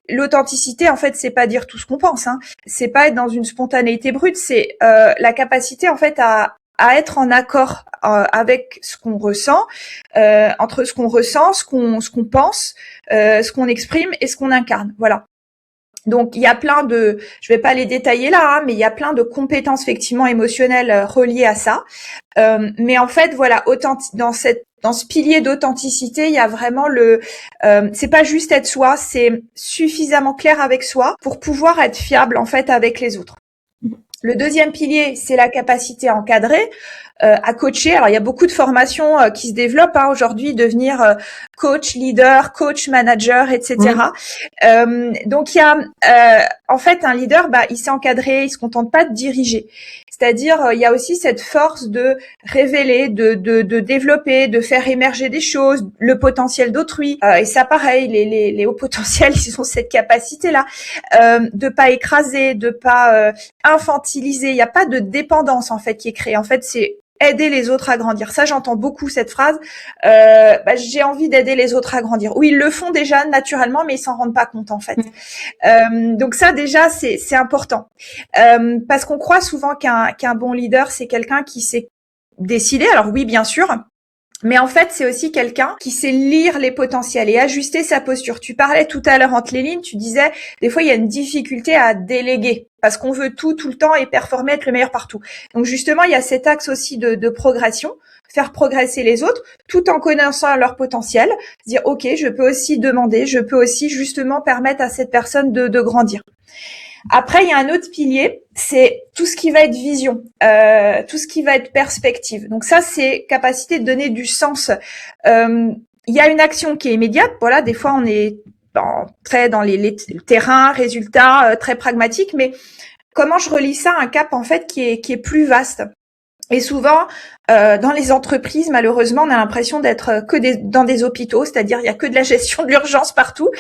L'authenticité, en fait, c'est pas dire tout ce qu'on pense. C'est pas être dans une spontanéité brute. C'est la capacité, en fait, à être en accord avec ce qu'on ressent, entre ce qu'on ressent, ce qu'on pense, ce qu'on exprime et ce qu'on incarne. Voilà. Donc il y a plein de, je vais pas les détailler là, mais il y a plein de compétences effectivement émotionnelles reliées à ça. Mais en fait, voilà, dans ce pilier d'authenticité, il y a vraiment c'est pas juste être soi, c'est suffisamment clair avec soi pour pouvoir être fiable en fait avec les autres. Le deuxième pilier, c'est la capacité à encadrer, à coacher. Alors, il y a beaucoup de formations qui se développent aujourd'hui, devenir coach, leader, coach, manager, etc. Donc, il y a en fait un leader, il s'est encadré, il se contente pas de diriger. C'est-à-dire, il y a aussi cette force de révéler, de développer, de faire émerger des choses, le potentiel d'autrui. Et ça, pareil, les hauts potentiels, ils ont cette capacité-là de pas écraser, de pas infantiliser. Il n'y a pas de dépendance en fait qui est créée. En fait, c'est aider les autres à grandir. Ça, j'entends beaucoup cette phrase. J'ai envie d'aider les autres à grandir. Oui, ils le font déjà naturellement, mais ils s'en rendent pas compte en fait. Donc ça, déjà, c'est important parce qu'on croit souvent qu'un bon leader, c'est quelqu'un qui sait décider. Alors oui, bien sûr. Mais en fait, c'est aussi quelqu'un qui sait lire les potentiels et ajuster sa posture. Tu parlais tout à l'heure entre les lignes, tu disais, des fois, il y a une difficulté à déléguer parce qu'on veut tout le temps et performer, être le meilleur partout. Donc justement, il y a cet axe aussi de progression, faire progresser les autres tout en connaissant leur potentiel, dire, OK, je peux aussi demander, je peux aussi justement permettre à cette personne de grandir. Après, il y a un autre pilier, c'est tout ce qui va être vision, tout ce qui va être perspective. Donc ça, c'est capacité de donner du sens. Il y a une action qui est immédiate. Voilà, des fois, on est très dans les terrains, résultats, très pragmatiques. Mais comment je relie ça à un cap en fait qui est plus vaste? Et souvent, dans les entreprises, malheureusement, on a l'impression d'être dans des hôpitaux, c'est-à-dire il y a que de la gestion de l'urgence partout.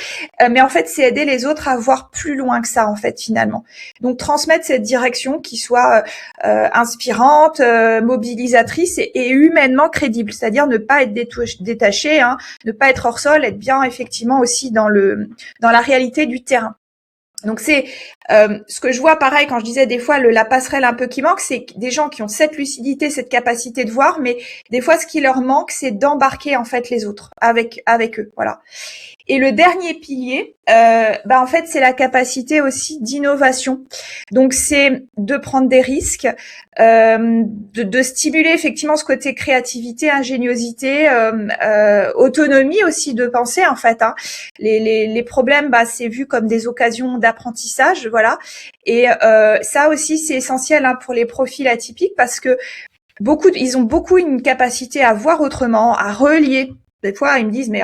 Mais en fait, c'est aider les autres à voir plus loin que ça, en fait, finalement. Donc, transmettre cette direction qui soit inspirante, mobilisatrice et humainement crédible, c'est-à-dire ne pas être détaché, ne pas être hors sol, être bien effectivement aussi dans la réalité du terrain. Donc c'est ce que je vois pareil quand je disais des fois la passerelle un peu qui manque, c'est des gens qui ont cette lucidité, cette capacité de voir, mais des fois ce qui leur manque, c'est d'embarquer en fait les autres avec eux, voilà. Et le dernier pilier, en fait, c'est la capacité aussi d'innovation. Donc, c'est de prendre des risques, de stimuler effectivement ce côté créativité, ingéniosité, autonomie aussi de penser en fait. Les problèmes, c'est vu comme des occasions d'apprentissage, voilà. Et ça aussi, c'est essentiel pour les profils atypiques parce que ils ont beaucoup une capacité à voir autrement, à relier. Des fois, ils me disent, mais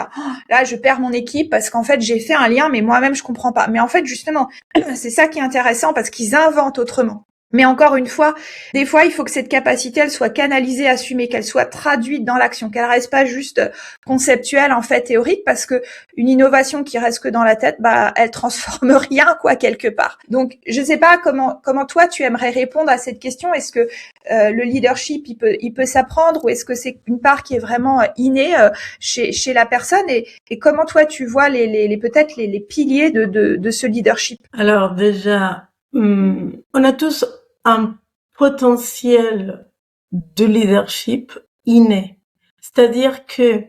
là, je perds mon équipe parce qu'en fait, j'ai fait un lien, mais moi-même, je comprends pas. Mais en fait, justement, c'est ça qui est intéressant parce qu'ils inventent autrement. Mais encore une fois, des fois, il faut que cette capacité, elle soit canalisée, assumée, qu'elle soit traduite dans l'action, qu'elle reste pas juste conceptuelle, en fait, théorique, parce que une innovation qui reste que dans la tête, elle transforme rien, quoi, quelque part. Donc, je sais pas comment toi, tu aimerais répondre à cette question. Est-ce que le leadership, il peut s'apprendre ou est-ce que c'est une part qui est vraiment innée chez la personne et comment toi, tu vois peut-être les piliers de ce leadership? Alors, déjà, on a tous un potentiel de leadership inné. C'est-à-dire que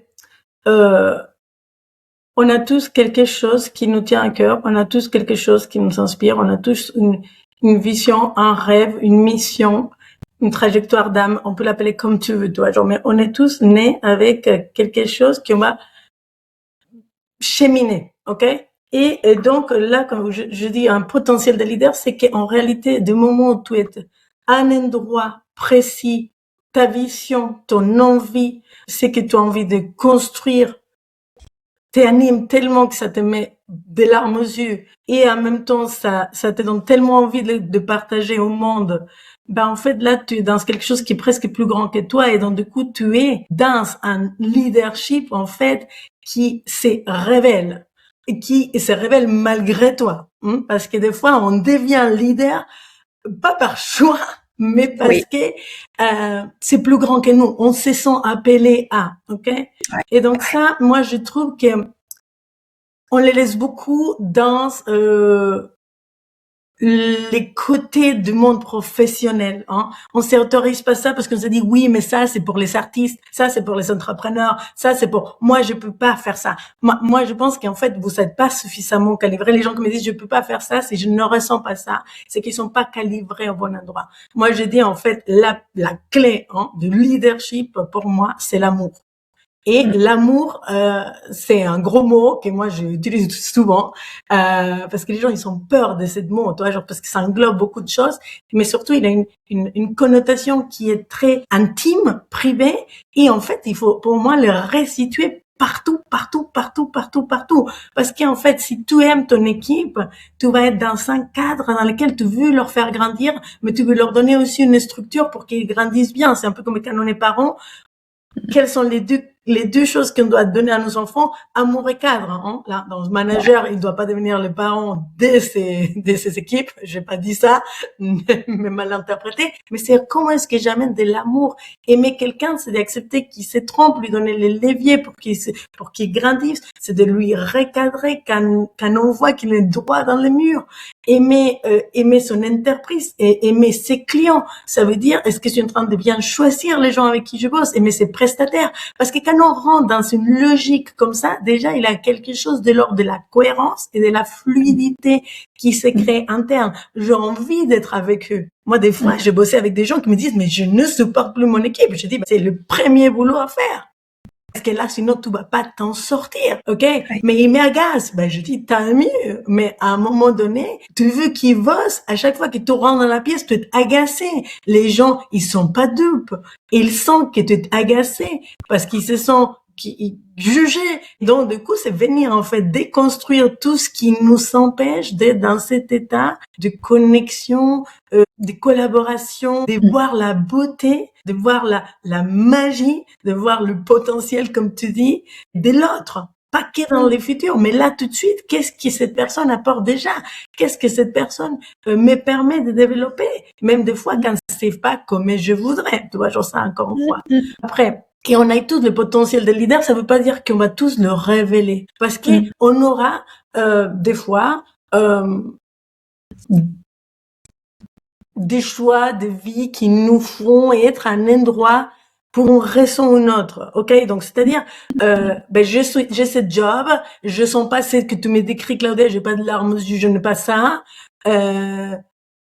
on a tous quelque chose qui nous tient à cœur, on a tous quelque chose qui nous inspire, on a tous une vision, un rêve, une mission, une trajectoire d'âme, on peut l'appeler comme tu veux, toi, genre, mais on est tous nés avec quelque chose qui va cheminer, ok? Et donc là, quand je dis un potentiel de leader, c'est qu'en réalité, du moment où tu es à un endroit précis, ta vision, ton envie, c'est que tu as envie de construire, t'animes tellement que ça te met des larmes aux yeux et en même temps ça te donne tellement envie de partager au monde, ben en fait là tu es dans quelque chose qui est presque plus grand que toi et donc du coup tu es dans un leadership en fait qui se révèle et qui se révèle malgré toi, parce que des fois on devient leader pas par choix mais parce Oui, que c'est plus grand que nous, on se sent appelé à, ok? ouais, Et donc ouais. ça, moi je trouve que on les laisse beaucoup dans les côtés du monde professionnel. Hein. On s'autorise pas ça parce qu'on se dit oui, mais ça c'est pour les artistes, ça c'est pour les entrepreneurs, ça c'est pour moi je peux pas faire ça. Moi je pense qu'en fait vous êtes pas suffisamment calibrés. Les gens qui me disent je peux pas faire ça, si je ne ressens pas ça, c'est qu'ils sont pas calibrés au bon endroit. Moi je dis en fait la clé du leadership pour moi c'est l'amour. Et Mm. l'amour, c'est un gros mot que moi j'utilise souvent parce que les gens ils ont peur de ce mot, toi, genre parce que ça englobe beaucoup de choses, mais surtout il a une connotation qui est très intime, privée, et en fait il faut pour moi le restituer partout, partout, partout, partout, partout, parce qu'en fait si tu aimes ton équipe, tu vas être dans un cadre dans lequel tu veux leur faire grandir, mais tu veux leur donner aussi une structure pour qu'ils grandissent bien. C'est un peu comme quand on est parents. Quelles sont les deux choses qu'on doit donner à nos enfants? Amour et cadre, hein. Là, dans le manager, il doit pas devenir le parent de ses équipes. J'ai pas dit ça, mais mal interprété. Mais c'est comment est-ce que j'amène de l'amour? Aimer quelqu'un, c'est d'accepter qu'il se trompe, lui donner les leviers pour qu'il grandisse. C'est de lui recadrer quand on voit qu'il est droit dans le mur. Aimer son entreprise et aimer ses clients. Ça veut dire, est-ce que je suis en train de bien choisir les gens avec qui je bosse? Aimer ses prestataires. Parce que quand on rentre dans une logique comme ça, déjà, il y a quelque chose de l'ordre de la cohérence et de la fluidité qui se crée interne. J'ai envie d'être avec eux. Moi, des fois, j'ai bossé avec des gens qui me disent, mais je ne supporte plus mon équipe. Je dis, c'est le premier boulot à faire. Parce que là, sinon, tu vas pas t'en sortir, ok? Ouais. Mais il m'agace. Ben, je dis, tant mieux. Mais à un moment donné, tu veux qu'il bosse. À chaque fois que tu rentres dans la pièce, tu es agacé. Les gens, ils sont pas dupes. Ils sentent que tu es agacé parce qu'ils se sentent jugés. Donc, du coup, c'est venir, en fait, déconstruire tout ce qui nous empêche d'être dans cet état de connexion, de collaboration, de voir la beauté, de voir la magie, de voir le potentiel, comme tu dis, de l'autre. Pas que dans les futurs, mais là tout de suite, qu'est-ce que cette personne apporte déjà? Qu'est-ce que cette personne me permet de développer? Même des fois, quand c'est pas comme je voudrais, tu vois, genre ça encore une fois. Après, et on a tous le potentiel de leader, ça veut pas dire qu'on va tous le révéler. Parce qu'on aura, des fois, des choix de vie qui nous font être à un endroit pour une raison ou une autre, ok? Donc, c'est-à-dire, j'ai ce job, je sens pas ce que tu me décris, Claudia, j'ai pas de larmes aux yeux, je n'ai pas ça,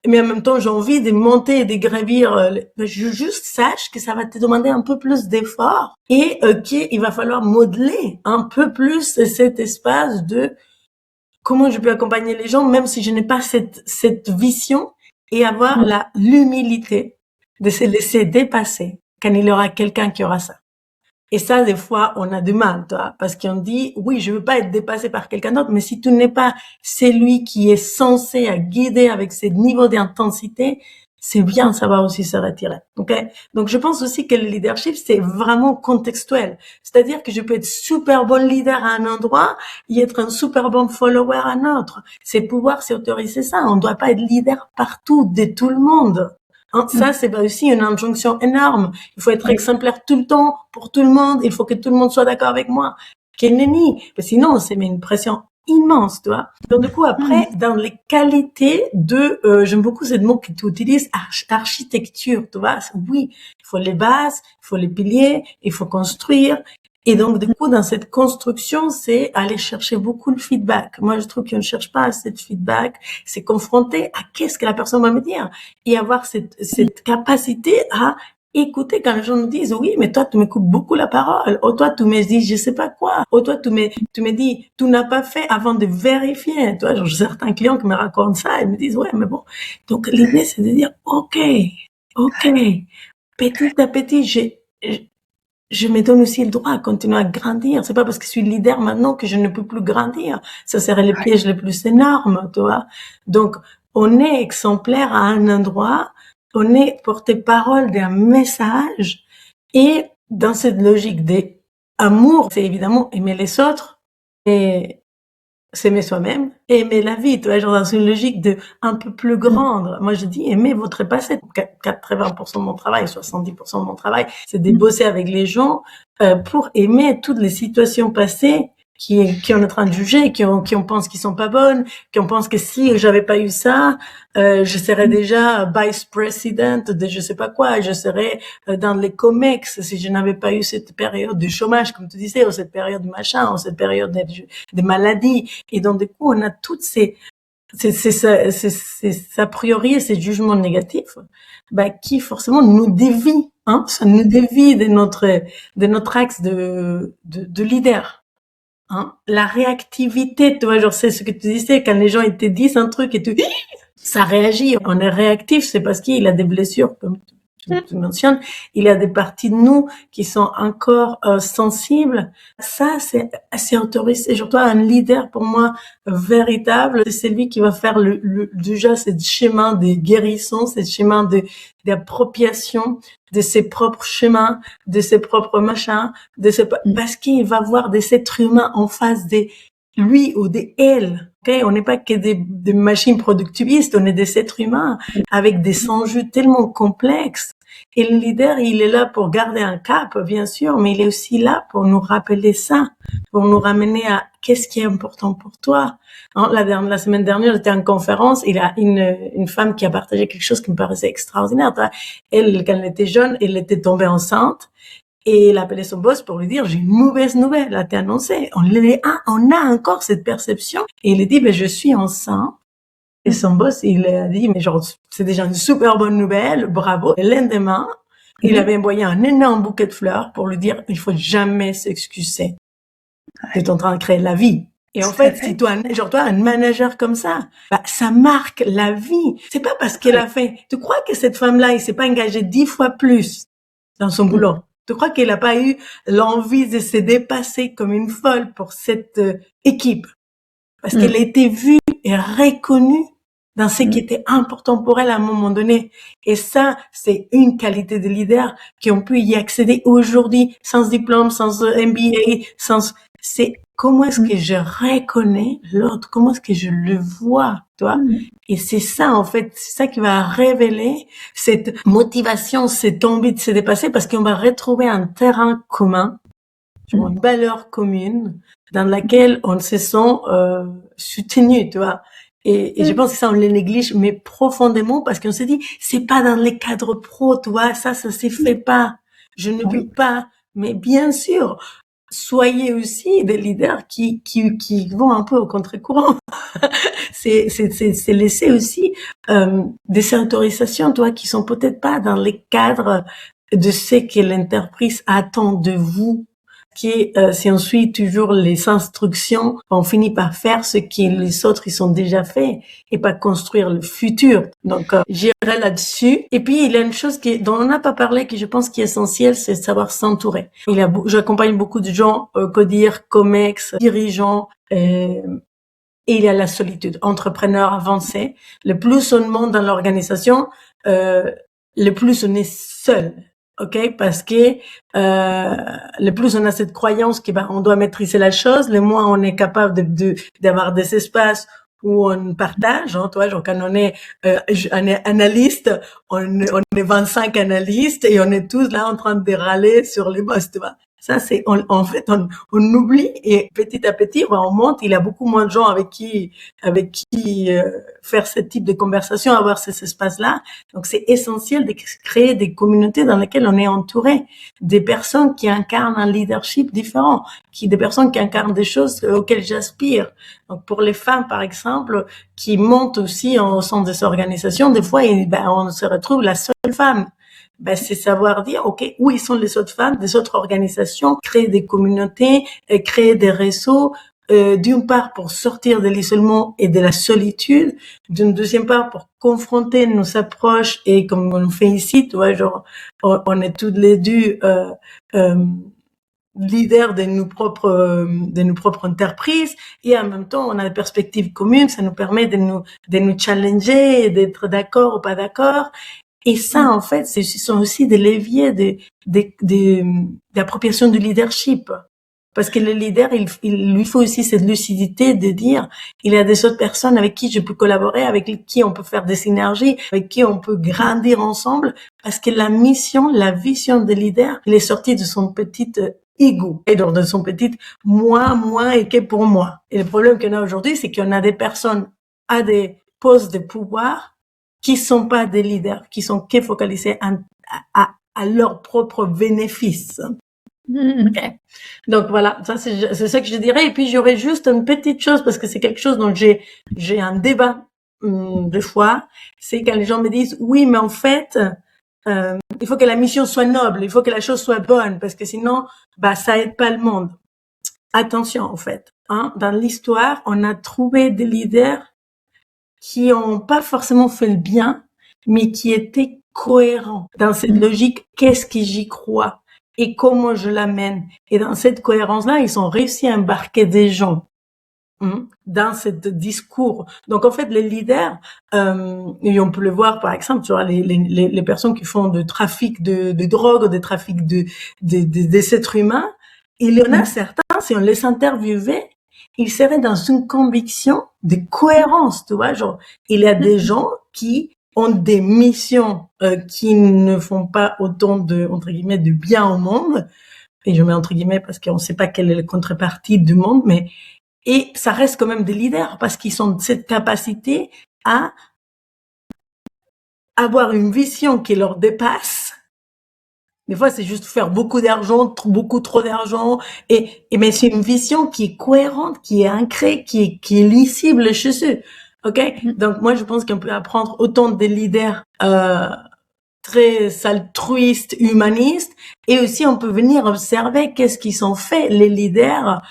mais en même temps, j'ai envie de monter et de gravir, je juste sache que ça va te demander un peu plus d'effort et qu'il va falloir modeler un peu plus cet espace de comment je peux accompagner les gens, même si je n'ai pas cette vision, et avoir l'humilité de se laisser dépasser quand il y aura quelqu'un qui aura ça. Et ça, des fois, on a du mal, toi, parce qu'on dit, oui, je veux pas être dépassé par quelqu'un d'autre, mais si tu n'es pas celui qui est censé à guider avec ce niveau d'intensité, c'est bien, ça va aussi se retirer. Okay? Donc, je pense aussi que le leadership, c'est vraiment contextuel. C'est-à-dire que je peux être super bon leader à un endroit et être un super bon follower à un autre. C'est pouvoir s'autoriser ça. On ne doit pas être leader partout, de tout le monde. Hein, ça, c'est aussi une injonction énorme. Il faut être exemplaire tout le temps, pour tout le monde. Il faut que tout le monde soit d'accord avec moi. Quel nenni. Sinon, c'est une pression immense, tu vois. Donc, du coup, après, dans les qualités de, j'aime beaucoup ce mot que tu utilises, architecture, tu vois. Oui, il faut les bases, il faut les piliers, il faut construire. Et donc, du coup, dans cette construction, c'est aller chercher beaucoup le feedback. Moi, je trouve qu'on ne cherche pas assez de feedback. C'est confronter à qu'est-ce que la personne va me dire. Et avoir cette capacité à écouter quand les gens nous disent, oui, mais toi, tu me coupes beaucoup la parole. Ou toi, tu me dis, je sais pas quoi. Ou toi, tu me dis, tu n'as pas fait avant de vérifier. Toi, genre, certains clients qui me racontent ça, ils me disent, ouais, mais bon. Donc, l'idée, c'est de dire, OK. Petit à petit, je me donne aussi le droit à continuer à grandir. C'est pas parce que je suis leader maintenant que je ne peux plus grandir. Ça serait le piège le plus énorme, tu vois. Donc, on est exemplaire à un endroit, on est porte-parole d'un message, et dans cette logique d'amour, c'est évidemment aimer les autres et s'aimer soi-même, et aimer la vie, tu vois, genre dans une logique de un peu plus grande. Moi, je dis, aimer votre passé. 80% de mon travail, 70% de mon travail, c'est de bosser avec les gens, pour aimer toutes les situations passées qui on est en train de juger, qui on pense qu'ils sont pas bonnes, qui on pense que si j'avais pas eu ça, je serais déjà vice president de je sais pas quoi, je serais dans les COMEX si je n'avais pas eu cette période de chômage, comme tu disais, ou cette période de machin, ou cette période de maladie. Et donc, du coup, on a toutes a priori, ces jugements négatifs, qui forcément nous dévient, hein, ça nous dévie de notre axe de leader. Hein. La réactivité, tu vois, genre, c'est ce que tu disais, quand les gens, ils te disent un truc et ça réagit. On est réactif, c'est parce qu'il a des blessures, comme tu mentionnes. Il y a des parties de nous qui sont encore sensibles. Ça, c'est autorisé. Genre, toi, un leader, pour moi, véritable, c'est lui qui va faire déjà ce chemin de guérison, ce chemin d'appropriation de ses propres chemins, de ses propres machins, parce qu'il va voir des êtres humains en face de lui ou de elle. Okay? On n'est pas que des machines productivistes, on est des êtres humains avec des enjeux tellement complexes. Et le leader, il est là pour garder un cap, bien sûr, mais il est aussi là pour nous rappeler ça, pour nous ramener à qu'est-ce qui est important pour toi. La semaine dernière, j'étais en conférence, il y a une femme qui a partagé quelque chose qui me paraissait extraordinaire. Elle, quand elle était jeune, elle était tombée enceinte. Et elle appelait son boss pour lui dire, j'ai une mauvaise nouvelle, là, t'es annoncé. On a encore cette perception. Et il a dit, je suis enceinte. Et son boss, il a dit, mais genre, c'est déjà une super bonne nouvelle, bravo. Et le lendemain, il avait envoyé un énorme bouquet de fleurs pour lui dire, il faut jamais s'excuser. T'es en train de créer la vie. Et en fait, si toi, un manager comme ça, ça marque la vie. C'est pas parce qu'elle a fait, tu crois que cette femme-là, il s'est pas engagé 10 fois plus dans son boulot? Tu crois qu'elle n'a pas eu l'envie de se dépasser comme une folle pour cette équipe? Parce qu'elle a été vue et reconnue dans ce qui était important pour elle à un moment donné. Et ça, c'est une qualité de leader qu'on peut y accéder aujourd'hui sans diplôme, sans MBA, c'est comment est-ce que je reconnais l'autre? Comment est-ce que je le vois, toi? Et c'est ça, en fait, c'est ça qui va révéler cette motivation, cette envie de se dépasser, parce qu'on va retrouver un terrain commun, une valeur commune dans laquelle on se sent soutenu, tu vois. Et je pense que ça, on les néglige, mais profondément, parce qu'on se dit, c'est pas dans les cadres pro, tu vois, ça se fait pas. Je ne peux pas. Mais bien sûr, soyez aussi des leaders qui vont un peu au contre-courant. c'est laisser aussi des autorisations, toi, qui sont peut-être pas dans les cadres de ce que l'entreprise attend de vous. Si on suit toujours les instructions, on finit par faire ce que les autres ils ont déjà fait et pas construire le futur. Donc j'irai là-dessus. Et puis il y a une chose dont on n'a pas parlé, que je pense qui est essentielle, c'est de savoir s'entourer. J'accompagne beaucoup de gens, codir, comex, dirigeants. Et il y a la solitude, entrepreneur avancé. Le plus on monte dans l'organisation, le plus on est seul. OK, parce que le plus on a cette croyance que on doit maîtriser la chose, le moins on est capable d'avoir des espaces où on partage, hein, toi, genre quand on est analyste, on est 25 analystes et on est tous là en train de râler sur les boss, tu vois. Ça, en fait, on oublie, et petit à petit, on monte. Il y a beaucoup moins de gens avec qui faire ce type de conversation, avoir ces espaces-là. Donc, c'est essentiel de créer des communautés dans lesquelles on est entouré, des personnes qui incarnent un leadership différent, des personnes qui incarnent des choses auxquelles j'aspire. Donc, pour les femmes, par exemple, qui montent aussi au sein de ces organisations, des fois, on se retrouve la seule femme. C'est savoir dire, OK, où ils sont les autres femmes, des autres organisations, créer des communautés, créer des réseaux d'une part pour sortir de l'isolement et de la solitude, d'une deuxième part pour confronter nos approches et comme on fait ici, tu vois, genre on est toutes les deux leaders de nos propres entreprises et en même temps on a des perspectives communes, ça nous permet de nous challenger, d'être d'accord ou pas d'accord. Et ça, en fait, ce sont aussi des leviers d'appropriation du leadership. Parce que le leader, il lui faut aussi cette lucidité de dire, il y a des autres personnes avec qui je peux collaborer, avec qui on peut faire des synergies, avec qui on peut grandir ensemble. Parce que la mission, la vision de leader, il est sorti de son petit ego et donc de son petit moi et que pour moi. Et le problème qu'on a aujourd'hui, c'est qu'on a des personnes à des postes de pouvoir qui sont pas des leaders, qui sont que focalisés à leur propre bénéfice. Okay. Donc voilà, ça c'est ça que je dirais. Et puis j'aurais juste une petite chose parce que c'est quelque chose dont j'ai un débat des fois. C'est quand les gens me disent oui, mais en fait, il faut que la mission soit noble, il faut que la chose soit bonne parce que sinon, ça aide pas le monde. Attention en fait, hein, dans l'histoire, on a trouvé des leaders qui ont pas forcément fait le bien, mais qui étaient cohérents dans cette logique. Qu'est-ce que j'y crois et comment je l'amène? Et dans cette cohérence-là, ils ont réussi à embarquer des gens dans ce discours. Donc en fait, les leaders, et on peut le voir par exemple, tu vois, les personnes qui font de trafic de drogue, de trafic des êtres humains, il y en a certains, si on les interviewait, ils seraient dans une conviction de cohérence, tu vois, genre, il y a des gens qui ont des missions qui ne font pas autant de, entre guillemets, de bien au monde, et je mets entre guillemets parce qu'on ne sait pas quelle est la contrepartie du monde, mais et ça reste quand même des leaders parce qu'ils ont cette capacité à avoir une vision qui leur dépasse. Des fois, c'est juste faire beaucoup d'argent, beaucoup trop d'argent, mais c'est une vision qui est cohérente, qui est ancrée, qui est lisible chez eux. Ok? Donc moi, je pense qu'on peut apprendre autant des leaders très altruistes, humanistes, et aussi on peut venir observer qu'est-ce qu'ils ont fait les leaders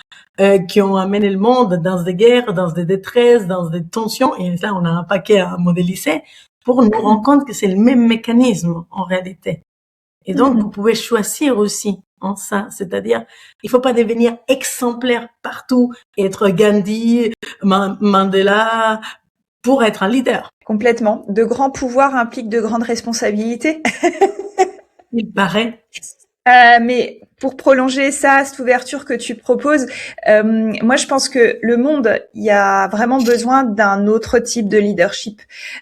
qui ont amené le monde dans des guerres, dans des détresses, dans des tensions. Et là, on a un paquet à modéliser pour nous rendre compte que c'est le même mécanisme en réalité. Et donc, vous pouvez choisir aussi en ça, c'est-à-dire, il faut pas devenir exemplaire partout, être Gandhi, Mandela, pour être un leader. Complètement. De grands pouvoirs impliquent de grandes responsabilités. Il paraît. Mais pour prolonger ça, cette ouverture que tu proposes, moi je pense que le monde, il y a vraiment besoin d'un autre type de leadership.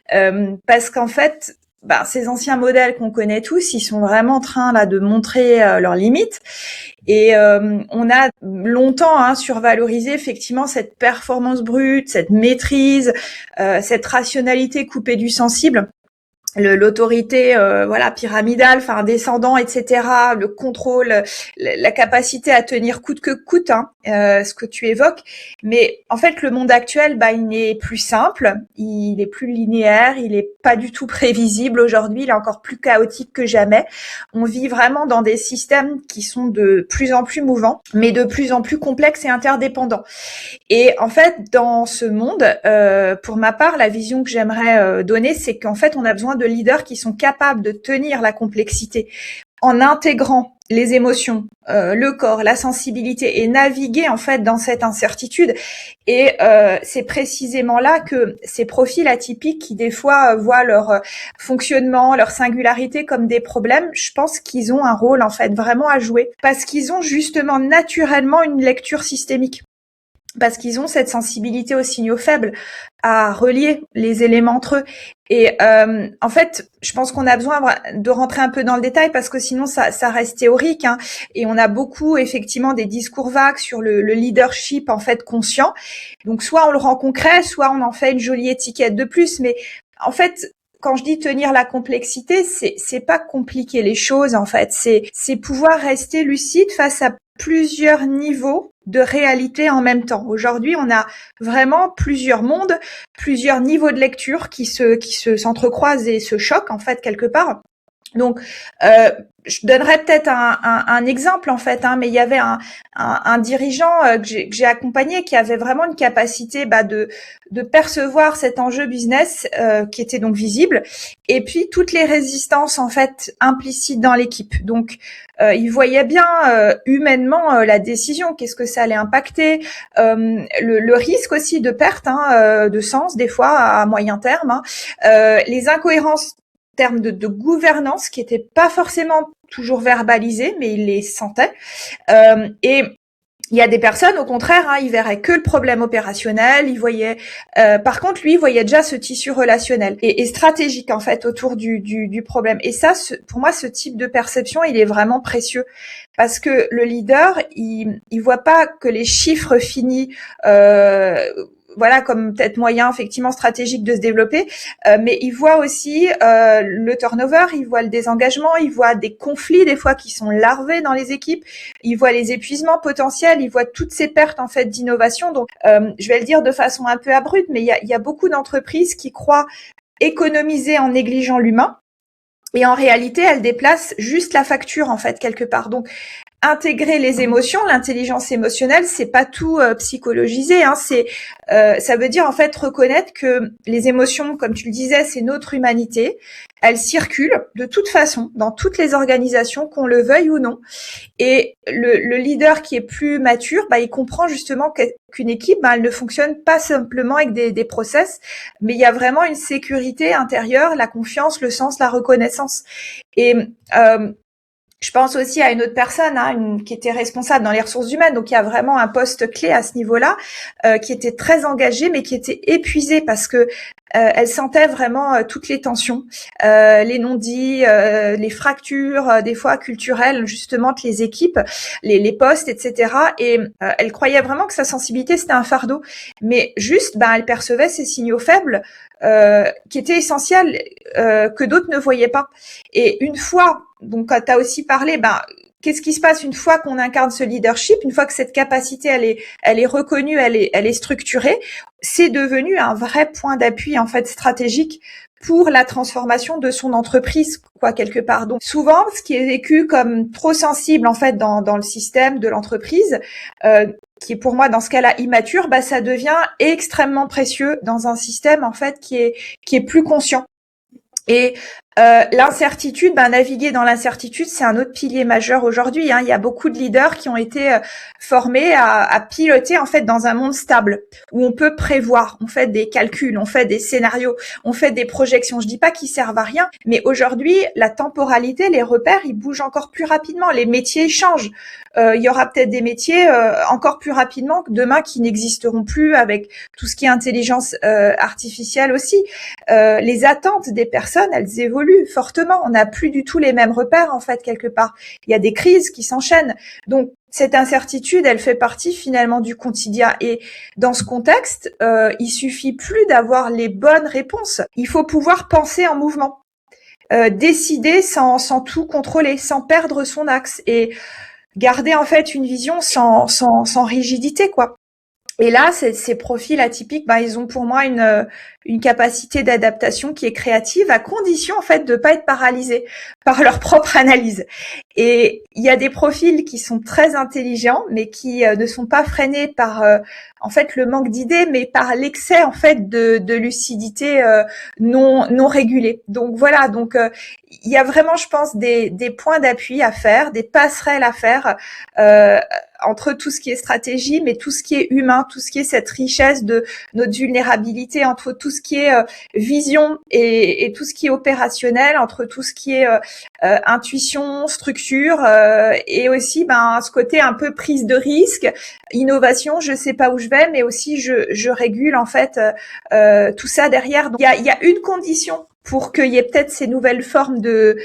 Parce qu'en fait, ces anciens modèles qu'on connaît tous, ils sont vraiment en train là de montrer leurs limites. Et on a longtemps survalorisé effectivement cette performance brute, cette maîtrise, cette rationalité coupée du sensible. L'autorité pyramidale, enfin descendant, etc., le contrôle, la capacité à tenir coûte que coûte, ce que tu évoques. Mais en fait, le monde actuel, il n'est plus simple, il est plus linéaire, il est pas du tout prévisible aujourd'hui, il est encore plus chaotique que jamais. On vit vraiment dans des systèmes qui sont de plus en plus mouvants, mais de plus en plus complexes et interdépendants. Et en fait, dans ce monde, pour ma part, la vision que j'aimerais donner, c'est qu'en fait, on a besoin de leaders qui sont capables de tenir la complexité en intégrant les émotions, le corps, la sensibilité et naviguer en fait dans cette incertitude. Et c'est précisément là que ces profils atypiques qui des fois voient leur fonctionnement, leur singularité comme des problèmes, je pense qu'ils ont un rôle en fait vraiment à jouer parce qu'ils ont justement naturellement une lecture systémique. Parce qu'ils ont cette sensibilité aux signaux faibles, à relier les éléments entre eux. Et en fait, je pense qu'on a besoin de rentrer un peu dans le détail parce que sinon ça reste théorique. Et on a beaucoup effectivement des discours vagues sur le leadership en fait conscient. Donc soit on le rend concret, soit on en fait une jolie étiquette de plus. Mais en fait, quand je dis tenir la complexité, c'est pas compliquer les choses en fait. C'est pouvoir rester lucide face à plusieurs niveaux de réalité en même temps. Aujourd'hui, on a vraiment plusieurs mondes, plusieurs niveaux de lecture qui s'entrecroisent et se choquent en fait quelque part. Donc, je donnerais peut-être un exemple en fait, mais il y avait un dirigeant que j'ai accompagné qui avait vraiment une capacité de percevoir cet enjeu business qui était donc visible, et puis toutes les résistances en fait implicites dans l'équipe. Donc, il voyait bien humainement la décision, qu'est-ce que ça allait impacter, le risque aussi de perte de sens des fois à moyen terme, les incohérences termes de gouvernance qui n'étaient pas forcément toujours verbalisés, mais il les sentait. Et il y a des personnes, au contraire, ils verraient que le problème opérationnel, ils voyaient. Par contre, lui, il voyait déjà ce tissu relationnel et stratégique en fait autour du problème. Et ça, pour moi, ce type de perception, il est vraiment précieux parce que le leader, il voit pas que les chiffres finis. Voilà, comme peut-être moyen effectivement stratégique de se développer, mais il voit aussi le turnover, il voit le désengagement, il voit des conflits des fois qui sont larvés dans les équipes, il voit les épuisements potentiels, il voit toutes ces pertes en fait d'innovation. Donc, je vais le dire de façon un peu abrupte, mais il y a beaucoup d'entreprises qui croient économiser en négligeant l'humain. Et en réalité, elles déplacent juste la facture en fait quelque part. Donc, intégrer les émotions, l'intelligence émotionnelle, c'est pas tout psychologiser. Ça veut dire en fait reconnaître que les émotions, comme tu le disais, c'est notre humanité. Elles circulent de toute façon dans toutes les organisations, qu'on le veuille ou non. Et le leader qui est plus mature, il comprend justement qu'une équipe, elle ne fonctionne pas simplement avec des process, mais il y a vraiment une sécurité intérieure, la confiance, le sens, la reconnaissance. Et je pense aussi à une autre personne qui était responsable dans les ressources humaines, donc il y a vraiment un poste clé à ce niveau-là, qui était très engagée, mais qui était épuisée parce que elle sentait vraiment toutes les tensions, les non-dits, les fractures, des fois culturelles, justement, entre les équipes, les postes, etc. Et elle croyait vraiment que sa sensibilité, c'était un fardeau. Mais juste, elle percevait ces signaux faibles qui étaient essentiels, que d'autres ne voyaient pas. Et une fois, donc tu as aussi parlé, qu'est-ce qui se passe une fois qu'on incarne ce leadership, une fois que cette capacité elle est reconnue, elle est structurée, c'est devenu un vrai point d'appui en fait stratégique pour la transformation de son entreprise, quoi, quelque part. Donc souvent, ce qui est vécu comme trop sensible en fait dans le système de l'entreprise, qui est pour moi dans ce cas-là immature, ça devient extrêmement précieux dans un système en fait qui est plus conscient. Et l'incertitude, naviguer dans l'incertitude, c'est un autre pilier majeur aujourd'hui. Il y a beaucoup de leaders qui ont été formés à piloter en fait dans un monde stable où on peut prévoir, on fait des calculs, on fait des scénarios, on fait des projections. Je dis pas qu'ils servent à rien, mais aujourd'hui, la temporalité, les repères, ils bougent encore plus rapidement. Les métiers changent. Il y aura peut-être des métiers encore plus rapidement que demain qui n'existeront plus avec tout ce qui est intelligence artificielle aussi. Les attentes des personnes, elles évoluent fortement. On n'a plus du tout les mêmes repères, en fait, quelque part. Il y a des crises qui s'enchaînent. Donc, cette incertitude, elle fait partie finalement du quotidien. Et dans ce contexte, il suffit plus d'avoir les bonnes réponses. Il faut pouvoir penser en mouvement, décider sans tout contrôler, sans perdre son axe et garder en fait une vision sans rigidité, quoi. Et là, ces profils atypiques, ils ont pour moi une capacité d'adaptation qui est créative, à condition en fait de pas être paralysés par leur propre analyse. Et il y a des profils qui sont très intelligents, mais qui ne sont pas freinés par en fait le manque d'idées, mais par l'excès en fait de lucidité non régulée. Donc voilà, il y a vraiment, je pense, des points d'appui à faire, des passerelles à faire entre tout ce qui est stratégie, mais tout ce qui est humain, tout ce qui est cette richesse de notre vulnérabilité, entre tout ce qui est vision et tout ce qui est opérationnel, entre tout ce qui est intuition, structure, et aussi ce côté un peu prise de risque, innovation, je sais pas où je vais, mais aussi je régule en fait tout ça derrière. Donc il y a une condition pour qu'il y ait peut-être ces nouvelles formes de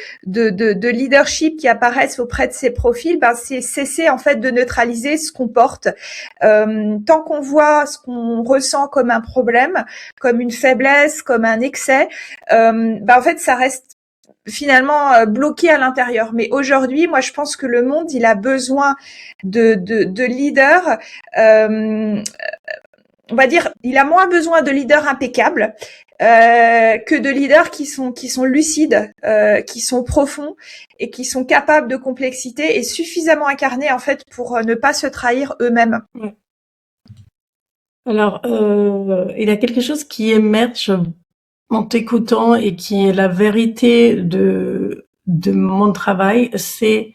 leadership qui apparaissent auprès de ces profils, c'est cesser en fait de neutraliser ce qu'on porte. Tant qu'on voit ce qu'on ressent comme un problème, comme une faiblesse, comme un excès, en fait ça reste finalement bloqué à l'intérieur. Mais aujourd'hui, moi je pense que le monde, il a besoin de leaders on va dire, il a moins besoin de leaders impeccables que de leaders qui sont lucides, qui sont profonds et qui sont capables de complexité et suffisamment incarnés en fait pour ne pas se trahir eux-mêmes. Ouais. Alors, il y a quelque chose qui émerge en t'écoutant et qui est la vérité de mon travail, c'est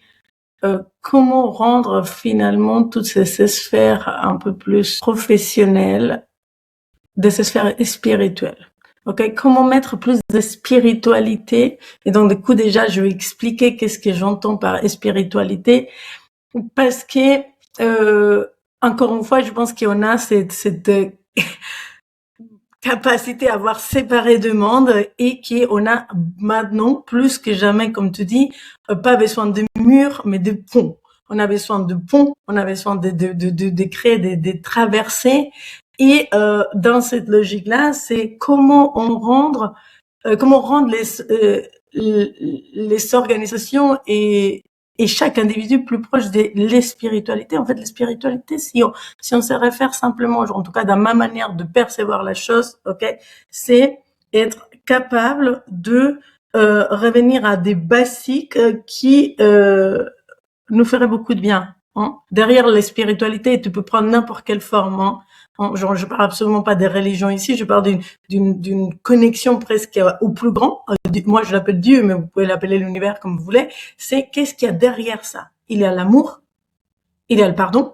comment rendre finalement toutes ces sphères un peu plus professionnelles de ces sphères spirituelles. Ok, comment mettre plus de spiritualité? Et donc, du coup, déjà, je vais expliquer qu'est-ce que j'entends par spiritualité, parce que encore une fois, je pense qu'on a cette capacité à avoir séparé deux mondes et qu'on a maintenant, plus que jamais, comme tu dis, pas besoin de murs, mais de ponts. On a besoin de ponts, on a besoin de créer des traversées. Et dans cette logique-là, c'est comment rendre les organisations et chaque individu plus proche de les spiritualités. En fait, la spiritualité, si on se réfère simplement, en tout cas dans ma manière de percevoir la chose, ok, c'est être capable de revenir à des basiques qui nous feraient beaucoup de bien. Hein. Derrière les spiritualités, tu peux prendre n'importe quelle forme. Hein. Genre, je parle absolument pas des religions ici, je parle d'une connexion presque au plus grand. Moi, je l'appelle Dieu, mais vous pouvez l'appeler l'univers comme vous voulez. C'est qu'est-ce qu'il y a derrière ça? Il y a l'amour, il y a le pardon,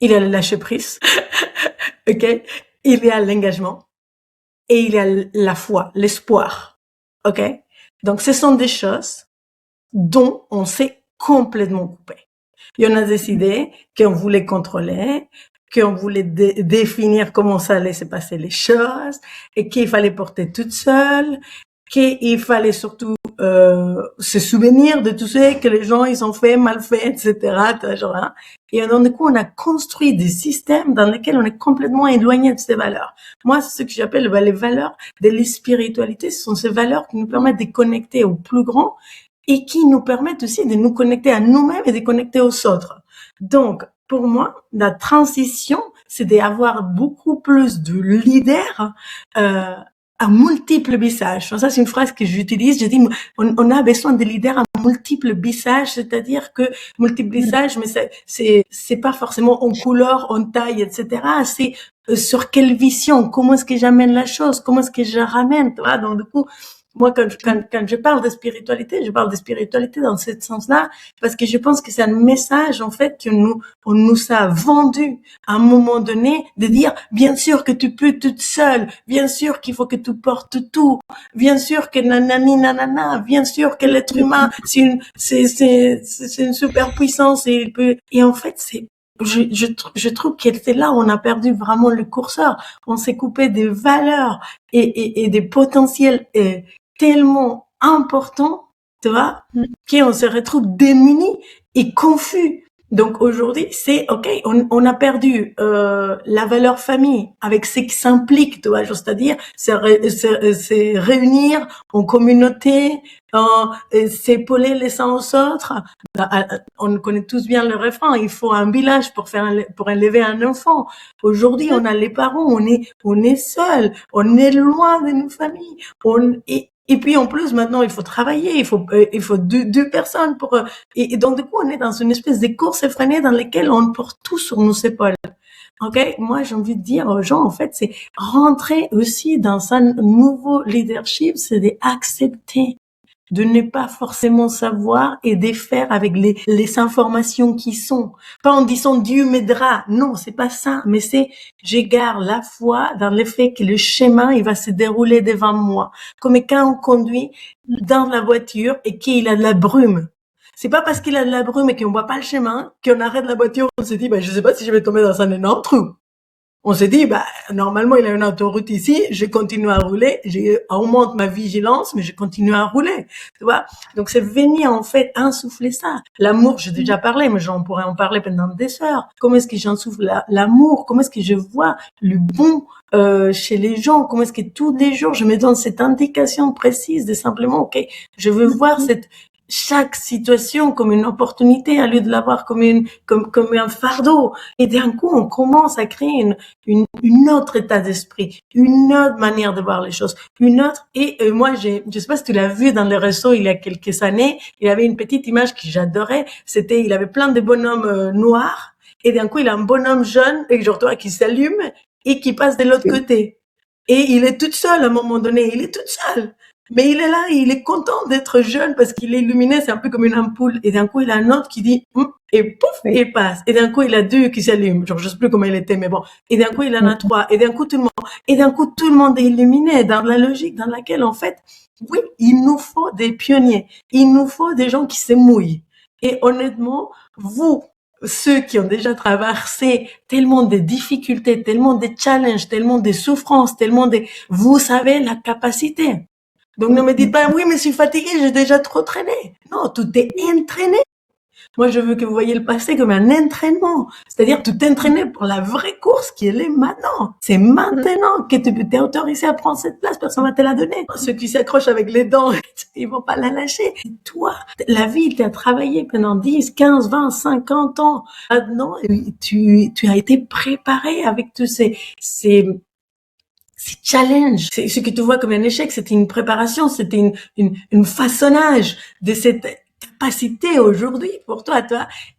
il y a le lâcher prise, ok? Il y a l'engagement et il y a la foi, l'espoir, ok? Donc, ce sont des choses dont on s'est complètement coupé. Et on a décidé qu'on voulait contrôler, qu'on voulait définir comment ça allait se passer les choses, et qu'il fallait porter toute seule, qu'il fallait surtout se souvenir de tout ce que les gens ils ont fait, mal fait, etc. Genre, hein. Et donc, du coup, on a construit des systèmes dans lesquels on est complètement éloigné de ces valeurs. Moi, c'est ce que j'appelle les valeurs de la spiritualité. Ce sont ces valeurs qui nous permettent de connecter au plus grand et qui nous permettent aussi de nous connecter à nous-mêmes et de connecter aux autres. Donc, pour moi, la transition, c'est d'avoir beaucoup plus de leaders à multiples visages. Ça, c'est une phrase que j'utilise. Je dis, on a besoin de leaders à multiples visages, c'est-à-dire que multiples visages, mais c'est pas forcément en couleur, en taille, etc. C'est sur quelle vision, comment est-ce que j'amène la chose, comment est-ce que je ramène, tu vois. Donc, du coup, moi, quand je parle de spiritualité, je parle de spiritualité dans ce sens-là, parce que je pense que c'est un message, en fait, on nous a vendu à un moment donné, de dire, bien sûr que tu peux toute seule, bien sûr qu'il faut que tu portes tout, bien sûr que nanani nanana, bien sûr que l'être humain, c'est une super puissance et il peut, et en fait, je trouve que c'est là où on a perdu vraiment le curseur. On s'est coupé des valeurs et des potentiels tellement important, tu vois, qu'on se retrouve démunis et confus. Donc aujourd'hui, c'est ok, on a perdu la valeur famille avec ce qui s'implique, tu vois, c'est-à-dire c'est réunir en communauté, s'épauler les uns aux autres. On connaît tous bien le refrain. Il faut un village pour élever un enfant. Aujourd'hui, on a les parents, on est seul, on est loin de nos familles, et puis en plus maintenant il faut travailler, il faut deux personnes pour et donc du coup on est dans une espèce de course effrénée dans laquelle on porte tout sur nos épaules. Ok, moi j'ai envie de dire aux gens en fait c'est rentrer aussi dans un nouveau leadership, c'est d'accepter de ne pas forcément savoir et de faire avec les informations qui sont. Pas en disant Dieu m'aidera. Non, c'est pas ça. Mais c'est, j'égare la foi dans le fait que le chemin, il va se dérouler devant moi. Comme quand on conduit dans la voiture et qu'il a de la brume. C'est pas parce qu'il a de la brume et qu'on voit pas le chemin qu'on arrête la voiture, on se dit, je sais pas si je vais tomber dans un énorme trou. On s'est dit, normalement, il y a une autoroute ici, je continue à rouler, augmente ma vigilance, mais je continue à rouler, tu vois. Donc, c'est venir, en fait, insouffler ça. L'amour, j'ai déjà parlé, mais j'en pourrais en parler pendant des heures. Comment est-ce que j'ensouffle l'amour? Comment est-ce que je vois le bon chez les gens? Comment est-ce que tous les jours, je me donne cette indication précise de simplement, ok, je veux voir chaque situation comme une opportunité au lieu de l'avoir comme un fardeau. Et d'un coup, on commence à créer une autre état d'esprit, une autre manière de voir les choses, une autre. Et moi, je sais pas si tu l'as vu dans les réseaux il y a quelques années, il y avait une petite image que j'adorais. C'était, il avait plein de bonhommes noirs. Et d'un coup, il a un bonhomme jaune, et genre toi, qui s'allume et qui passe de l'autre côté. Et il est tout seul à un moment donné, il est tout seul. Mais il est là, il est content d'être jeune parce qu'il est illuminé, c'est un peu comme une ampoule. Et d'un coup, il a un autre qui dit, et pouf, il passe. Et d'un coup, il a deux qui s'allument. Genre, je sais plus comment il était, mais bon. Et d'un coup, il en a trois. Et d'un coup, tout le monde est illuminé dans la logique dans laquelle, en fait, oui, il nous faut des pionniers. Il nous faut des gens qui se mouillent. Et honnêtement, vous, ceux qui ont déjà traversé tellement de difficultés, tellement de challenges, tellement de souffrances, vous savez la capacité. Donc ne me dites pas, oui, mais je suis fatiguée, j'ai déjà trop traîné. Non, tout est entraîné. Moi, je veux que vous voyez le passé comme un entraînement. C'est-à-dire, tout entraîné pour la vraie course qui est maintenant. C'est maintenant que tu t'es autorisé à prendre cette place, personne va te la donner. Ceux qui s'accrochent avec les dents, ils vont pas la lâcher. Et toi, la vie, tu as travaillé pendant 10, 15, 20, 50 ans. Maintenant, tu as été préparé avec tous ces challenges. C'est ce que tu vois comme un échec, c'était une préparation, c'était une façonnage de cette capacité aujourd'hui pour toi.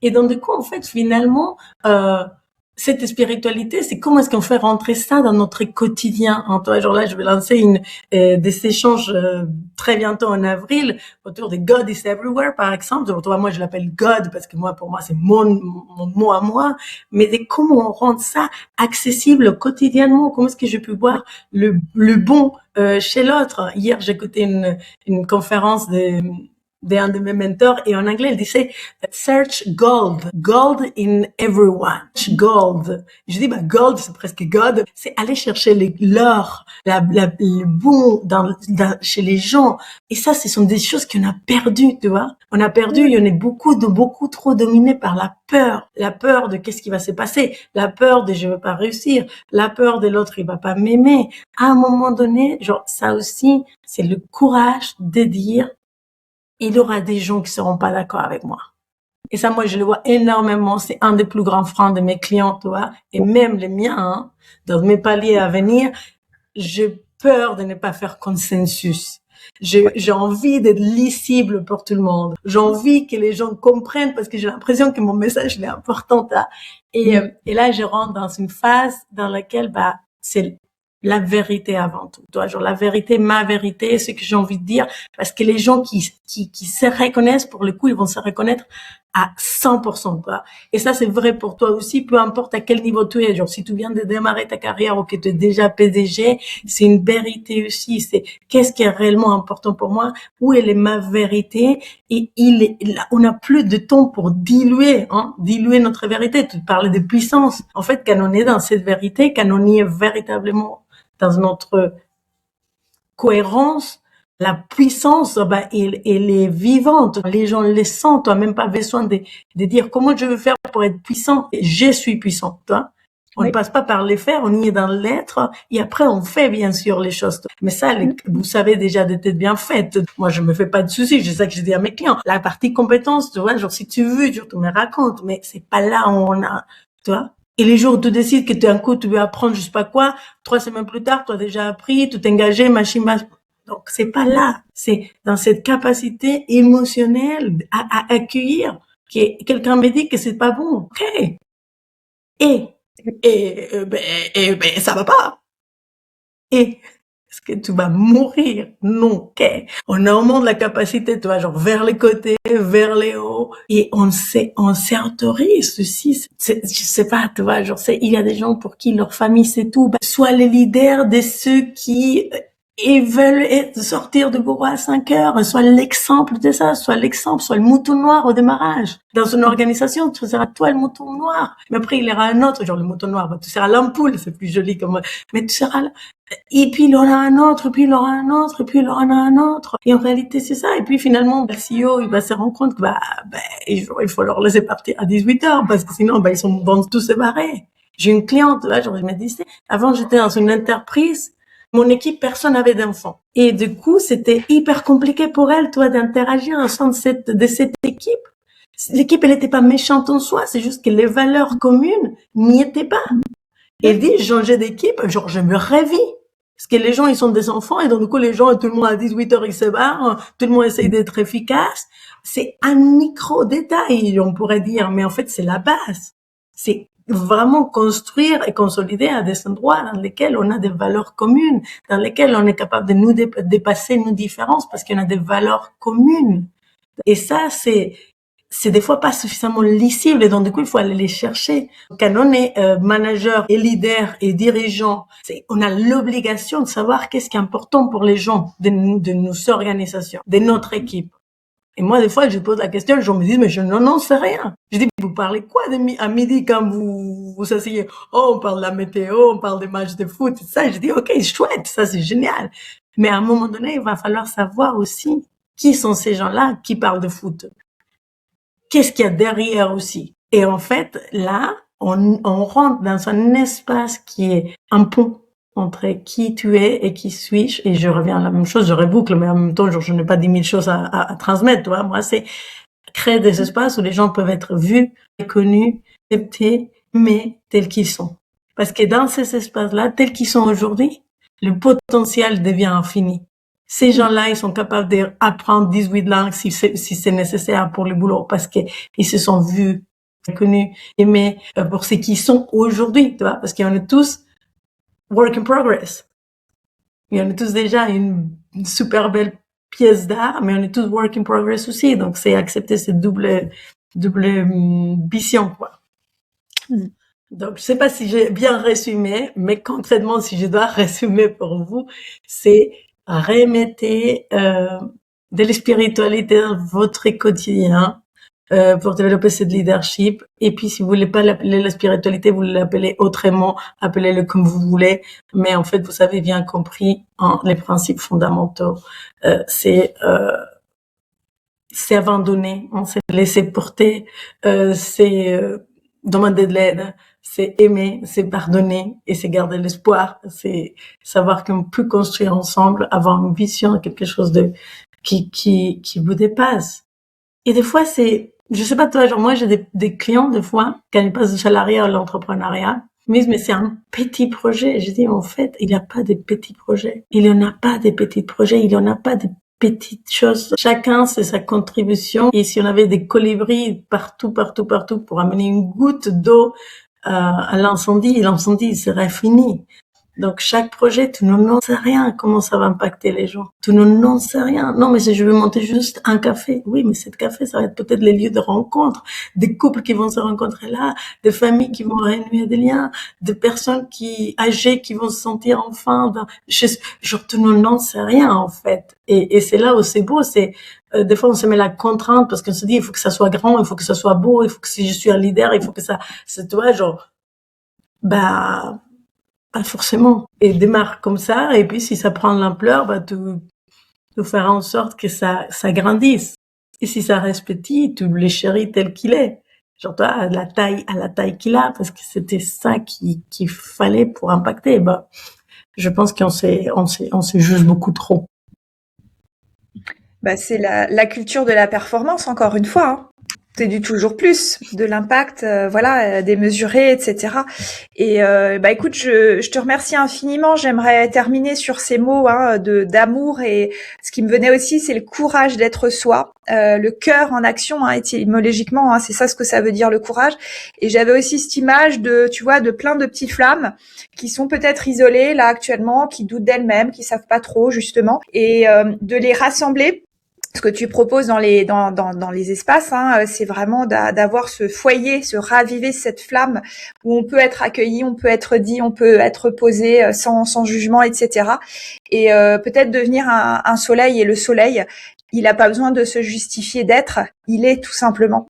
Et donc, du coup, en fait, finalement, cette spiritualité, c'est comment est-ce qu'on fait rentrer ça dans notre quotidien, hein, toi. Genre là, je vais lancer des échanges très bientôt en avril autour de God is everywhere, par exemple. Genre, toi, moi, je l'appelle God parce que pour moi, c'est mon mot à moi. Mais de comment on rend ça accessible quotidiennement. Comment est-ce que je peux voir le bon chez l'autre. Hier, j'écoutais une conférence d'un de mes mentors et en anglais, il disait search gold in everyone. Gold. Je dis, gold, c'est presque God. C'est aller chercher l'or, le bon chez les gens. Et ça, ce sont des choses qu'on a perdues, tu vois. On a perdu, il y en a beaucoup trop dominé par la peur de qu'est-ce qui va se passer, la peur de je vais pas réussir, la peur de l'autre, il va pas m'aimer. À un moment donné, genre, ça aussi, c'est le courage de dire, il y aura des gens qui seront pas d'accord avec moi. Et ça, moi, je le vois énormément. C'est un des plus grands freins de mes clients, tu vois, et même les miens, hein, dans mes paliers à venir. J'ai peur de ne pas faire consensus. J'ai envie d'être lisible pour tout le monde. J'ai envie que les gens comprennent parce que j'ai l'impression que mon message il est important. Et là, je rentre dans une phase dans laquelle, c'est la vérité avant tout. Toi, genre, la vérité, ma vérité, ce que j'ai envie de dire. Parce que les gens qui se reconnaissent, pour le coup, ils vont se reconnaître à 100%, toi. Et ça, c'est vrai pour toi aussi, peu importe à quel niveau tu es. Genre, si tu viens de démarrer ta carrière ou que tu es déjà PDG, c'est une vérité aussi. C'est qu'est-ce qui est réellement important pour moi? Où est ma vérité? Et on n'a plus de temps pour diluer notre vérité. Tu parlais de puissance. En fait, quand on est dans cette vérité, quand on y est véritablement dans notre cohérence, la puissance, elle est vivante. Les gens le sentent. Tu n'as même pas besoin de dire comment je veux faire pour être puissant. Je suis puissant, toi. On ne passe pas par les faire, on y est dans l'être, et après on fait bien sûr les choses. Mais ça, vous savez déjà de tête bien faite. Moi, je me fais pas de soucis, c'est ça que je dis à mes clients. La partie compétence, tu vois, genre si tu veux, tu me racontes, mais c'est pas là où on a, tu vois. Et les jours où tu décides que d'un coup tu veux apprendre je sais pas quoi, 3 semaines plus tard, tu as déjà appris, tu t'es engagé, machin. Donc c'est pas là, c'est dans cette capacité émotionnelle à accueillir que quelqu'un me dit que c'est pas bon. OK. Ça va pas. Et est-ce que tu vas mourir? Non. OK. On augmente la capacité, tu vois, genre vers les côtés, vers les hauts, et on s'autorise ceci. Je sais pas, tu vois, genre il y a des gens pour qui leur famille c'est tout. Sois les leaders de ceux qui veulent sortir de bureau à 5 heures, soit l'exemple de ça, soit le mouton noir au démarrage. Dans une organisation, tu seras toi le mouton noir. Mais après, il y aura un autre, genre le mouton noir, tu seras l'ampoule, c'est plus joli comme, mais tu seras et puis il y aura un autre, et puis il y aura un autre, et puis il y aura un autre. Et en réalité, c'est ça. Et puis finalement, le CEO, il va se rendre compte que, il faut leur laisser partir à 18 heures, parce que sinon, ils vont tous se barrer. J'ai une cliente, là, genre, je me disais, avant, j'étais dans une entreprise, Mon équipe, personne n'avait d'enfants. Et du coup, c'était hyper compliqué pour elle, toi, d'interagir au sein de cette équipe. L'équipe, elle n'était pas méchante en soi, c'est juste que les valeurs communes n'y étaient pas. Et dit, changer d'équipe, genre, je me révis. Parce que les gens, ils sont des enfants, et donc, du coup, les gens, tout le monde à 18 heures, ils se barrent, tout le monde essaye d'être efficace. C'est un micro-détail, on pourrait dire, mais en fait, c'est la base. C'est vraiment construire et consolider à des endroits dans lesquels on a des valeurs communes, dans lesquels on est capable de nous dépasser nos différences, parce qu'on a des valeurs communes. Et ça, c'est des fois pas suffisamment lisible, et donc du coup il faut aller les chercher. Quand on est manager et leader et dirigeant, on a l'obligation de savoir qu'est-ce qui est important pour les gens de nos organisations, de notre équipe. Et moi des fois je pose la question, les gens me disent mais je n'en sais rien. Je dis vous parlez quoi à midi quand vous asseyez? Oh, on parle de la météo, on parle des matchs de foot, tout ça. Je dis ok, chouette, ça c'est génial. Mais à un moment donné il va falloir savoir aussi qui sont ces gens-là qui parlent de foot. Qu'est-ce qu'il y a derrière aussi? Et en fait, là, on rentre dans un espace qui est un pont entre qui tu es et qui suis-je. Et je reviens à la même chose, je reboucle, mais en même temps, je n'ai pas 10 000 choses à transmettre, tu vois. Moi, c'est créer des espaces où les gens peuvent être vus, connus, acceptés, mais tels qu'ils sont. Parce que dans ces espaces-là, tels qu'ils sont aujourd'hui, le potentiel devient infini. Ces gens-là, ils sont capables d'apprendre 18 langues si c'est nécessaire pour le boulot, parce que ils se sont vus, connus, aimés pour ce qu'ils sont aujourd'hui, tu vois, parce qu'on est tous work in progress. Et on est tous déjà une super belle pièce d'art, mais on est tous work in progress aussi. Donc, c'est accepter cette double mission, quoi. Donc, je sais pas si j'ai bien résumé, mais concrètement, si je dois résumer pour vous, c'est remettez de la spiritualité dans votre quotidien pour développer cette leadership. Et puis, si vous voulez pas l'appeler la spiritualité, vous l'appelez autrement, appelez-le comme vous voulez. Mais en fait, vous avez bien compris les principes fondamentaux. C'est abandonner, on s'est laissé porter, c'est demander de l'aide, c'est aimer, c'est pardonner et c'est garder l'espoir, c'est savoir qu'on peut construire ensemble, avoir une vision, quelque chose qui vous dépasse. Et des fois, je sais pas toi, genre moi j'ai des clients des fois quand ils passent du salariat à l'entrepreneuriat, ils me disent mais c'est un petit projet. Je dis en fait il n'y a pas de petits projets, il n'y en a pas de petits projets, il n'y en a pas de petites choses. Chacun, c'est sa contribution. Et si on avait des colibris partout pour amener une goutte d'eau à l'incendie, l'incendie serait fini. Donc, chaque projet, tu n'en sais rien comment ça va impacter les gens. Tu n'en sais rien. Non, mais si je veux monter juste un café. Oui, mais cet café, ça va être peut-être les lieux de rencontre, des couples qui vont se rencontrer là, des familles qui vont réunir des liens, des personnes âgées qui vont se sentir enfin genre, tu n'en sais rien, en fait. Et c'est là où c'est beau, des fois on se met la contrainte parce qu'on se dit il faut que ça soit grand, il faut que ça soit beau, il faut que si je suis un leader, il faut que c'est toi, genre, bah, pas forcément. Et démarre comme ça, et puis si ça prend de l'ampleur, bah, tu feras en sorte que ça grandisse. Et si ça reste petit, tu le chéris tel qu'il est. Genre, toi, à la taille qu'il a, parce que c'était ça qu'il fallait pour impacter. Bah, je pense qu'on se juge beaucoup trop. Bah, c'est la culture de la performance, encore une fois, hein. C'est du toujours plus, de l'impact, voilà, démesuré, etc. Et bah écoute, je te remercie infiniment. J'aimerais terminer sur ces mots hein, d'amour et ce qui me venait aussi, c'est le courage d'être soi, le cœur en action, hein, étymologiquement, hein, c'est ça ce que ça veut dire le courage. Et j'avais aussi cette image tu vois, de plein de petites flammes qui sont peut-être isolées là actuellement, qui doutent d'elles-mêmes, qui savent pas trop justement, et de les rassembler. Ce que tu proposes dans les espaces, hein, c'est vraiment d'avoir ce foyer, se raviver cette flamme où on peut être accueilli, on peut être dit, on peut être posé sans jugement, etc. Et peut-être devenir un soleil. Et le soleil, il n'a pas besoin de se justifier d'être, il est tout simplement.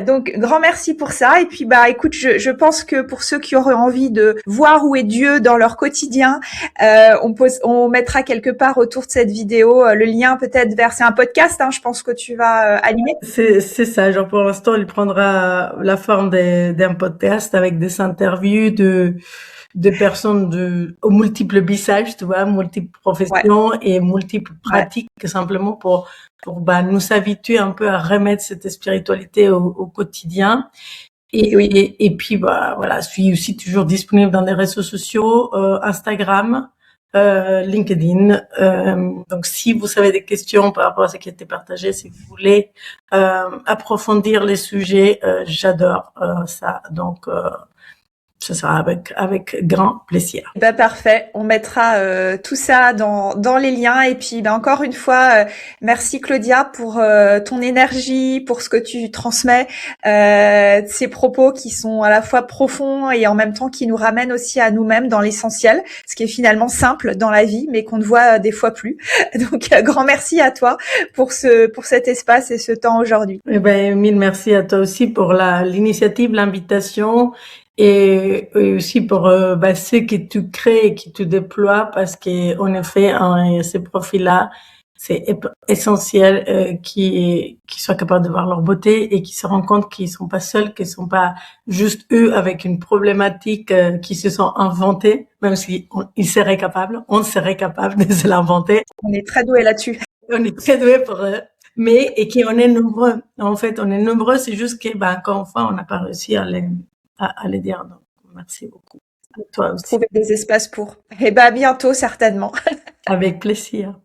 Donc grand merci pour ça. Et puis bah écoute, je pense que pour ceux qui auraient envie de voir où est Dieu dans leur quotidien, on mettra quelque part autour de cette vidéo le lien peut-être vers, c'est un podcast, hein, je pense que tu vas animer. C'est ça, genre pour l'instant il prendra la forme d'un podcast avec des interviews de personnes aux multiples visages, tu vois, multiples professions et multiples pratiques, simplement pour nous habituer un peu à remettre cette spiritualité au quotidien. Et puis, voilà, je suis aussi toujours disponible dans les réseaux sociaux, Instagram, LinkedIn. Donc, si vous avez des questions par rapport à ce qui a été partagé, si vous voulez approfondir les sujets, j'adore ça. Donc, ce sera avec grand plaisir. Parfait. On mettra tout ça dans les liens. Et puis encore une fois, merci Claudia pour ton énergie, pour ce que tu transmets, ces propos qui sont à la fois profonds et en même temps qui nous ramènent aussi à nous-mêmes dans l'essentiel, ce qui est finalement simple dans la vie, mais qu'on ne voit des fois plus. Donc grand merci à toi pour cet espace et ce temps aujourd'hui. Mille merci à toi aussi pour l'initiative, l'invitation. Et aussi pour ce que tu crées et que tu déploies, parce que en effet, ces profils-là, c'est essentiel qu'ils soient capables de voir leur beauté et qu'ils se rendent compte qu'ils sont pas seuls, qu'ils sont pas juste eux avec une problématique qui se sont inventés, même si ils seraient capables, on serait capable de se l'inventer. On est très doués là-dessus. On est très doués pour et qu'on est nombreux. En fait, on est nombreux, c'est juste que encore une fois, on n'a pas réussi à les dire. Donc, merci beaucoup. À toi aussi. Trouver des espaces pour. À bientôt, certainement. Avec plaisir.